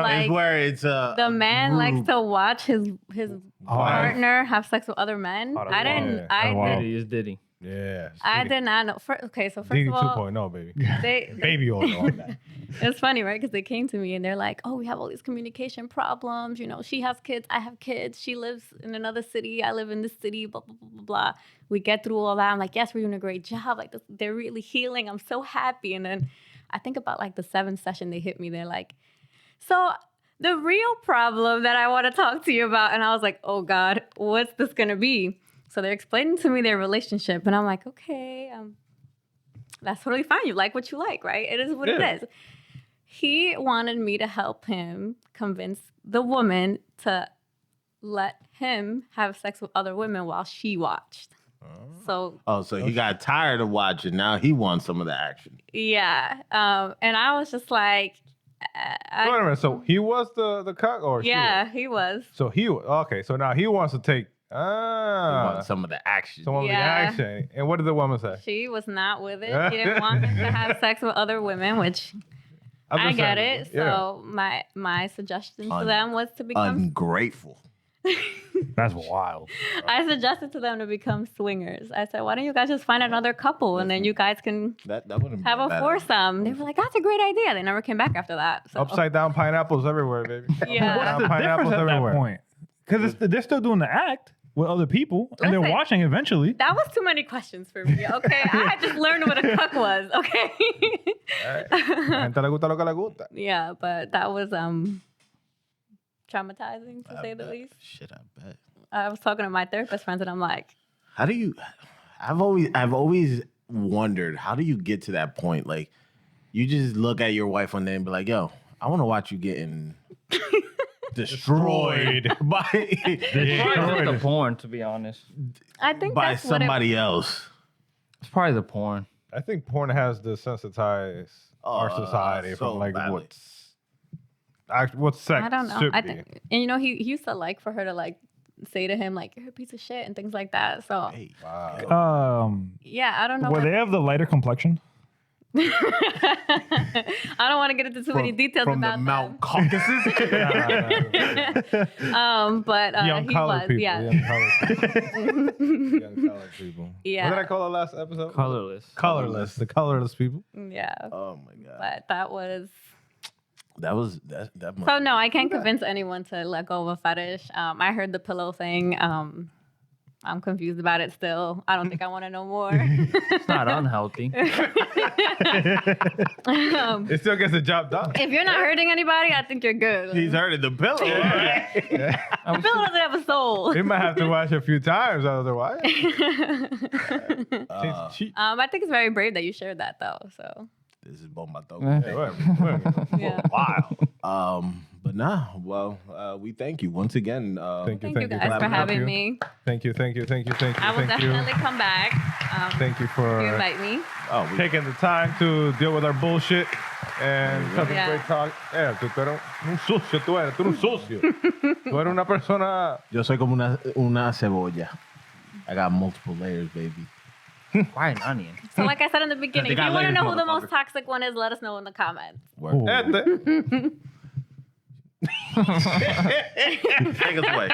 like, It's where it's the man likes to watch his partner have sex with other men. Out of I love. didn't. Out of love. Diddy is Diddy. Yeah. I did not know. Okay, so first Didi of all, 2.0, baby. they Baby oil on that. it's funny, right? Because they came to me and they're like, "Oh, we have all these communication problems. You know, she has kids, I have kids. She lives in another city, I live in this city. Blah blah blah blah blah." We get through all that. I'm like, "Yes, we're doing a great job. Like, they're really healing. I'm so happy." And then I think about like the 7th session, they hit me. They're like, "So the real problem that I want to talk to you about," and I was like, "Oh God, what's this gonna be?" So they're explaining to me their relationship, and I'm like, "Okay, that's totally fine. You like what you like, right? It is what it is." He wanted me to help him convince the woman to let him have sex with other women while she watched. So So he got tired of watching. Now he wants some of the action. yeah, and I was just like, Wait a minute. So he was the cuck, or she yeah, was? he was. So he was okay. So now he wants to take He wants some of the action. some of the Yeah. action. And what did the woman say? She was not with it. She didn't want him to have sex with other women, which I get it. So my suggestion to them was to become. Ungrateful. That's wild. I suggested to them to become swingers. I said, "Why don't you guys just find another couple and then you guys can That wouldn't have a foursome?" They were like, "That's a great idea." They never came back after that. So. Upside down pineapples everywhere, baby. Yeah. What's Down the pineapples difference at everywhere. that point? Because they're still doing the act with other people, and they're Listen. watching eventually. That was too many questions for me. Okay, I had just learned what a cuck was. Okay. Gente le gusta lo que le gusta. Yeah, but that was traumatizing to say the least. Shit, I bet. I was talking to my therapist friends, and I'm like, How do you? I've always wondered, how do you get to that point? Like, you just look at your wife one day and be like, "Yo, I want to watch you getting destroyed by It's probably just the porn, to be honest. I think by that's what somebody else." It's probably the porn. I think porn has desensitized our society so from like valid. what's sex I don't know. should I be. think, and you know, he used to like for her to like say to him like, "You're a piece of shit" and things like that. So Hey, Wow. yeah, I don't know. Where they have the lighter complexion. I don't want to get into too many details from about the Mount them. Caucasus. But Young he colored was, people. yeah. Young colored people. Young colored people. Yeah. What did I call the last episode? Colorless. Colorless. The colorless people. Yeah. Oh my god, But that was. that must So no, I can't convince anyone to let go of a fetish. I heard the pillow thing. I'm confused about it still. I don't think I want to know more. It's not unhealthy. It still gets the job done. If you're not hurting anybody, I think you're good. He's hurting the pillow. The pillow doesn't have a soul. We might have to watch a few times otherwise. I think it's very brave that you shared that though. So This is Bomba'to. yeah. Wow. But nah. Well, we thank you once again. Thank you guys for having me. Thank you. I will definitely come back. Thank you If for you invite me. taking the time to deal with our bullshit and having Yeah. great talk. Tú eres un sucio, tú eres un sucio. Tú eres una persona. Yo soy como una cebolla. I got multiple layers, baby. Why an onion? So like I said in the beginning, They if you got want to layers, know who the most motherfucker. toxic one is, let us know in the comments. Ooh. Este. Take us away.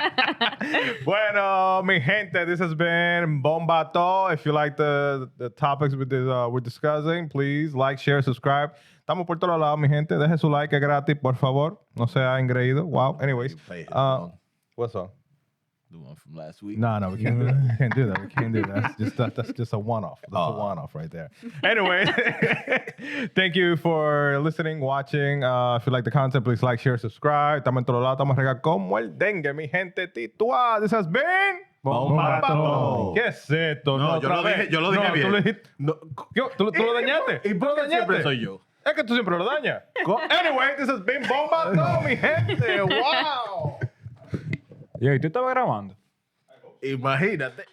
Bueno, mi gente, this has been Bomba'to. If you like the topics we're discussing, please like, share, subscribe. Estamos por todos lados, mi gente. Deje su like, es gratis, por favor. No sea engreído. Wow. Anyways, Play his song. what song? The one from last week. No, we can't do that. We can't do that. We can't do that. That's just a one-off. That's a one-off right there. Anyway, thank you for listening, watching. If you like the content, please like, share, subscribe. Estamos en todos lados. Estamos regados como el dengue, mi gente titua. This has been Bomba'to. ¿Qué es esto? No, yo lo dije No, bien. tú lo dijiste. No. ¿Tú lo dañaste? ¿Y por qué siempre soy yo? Es que tú siempre lo dañas. Anyway, this has been Bomba'to, mi gente. Wow. Y tú estabas grabando. Imagínate.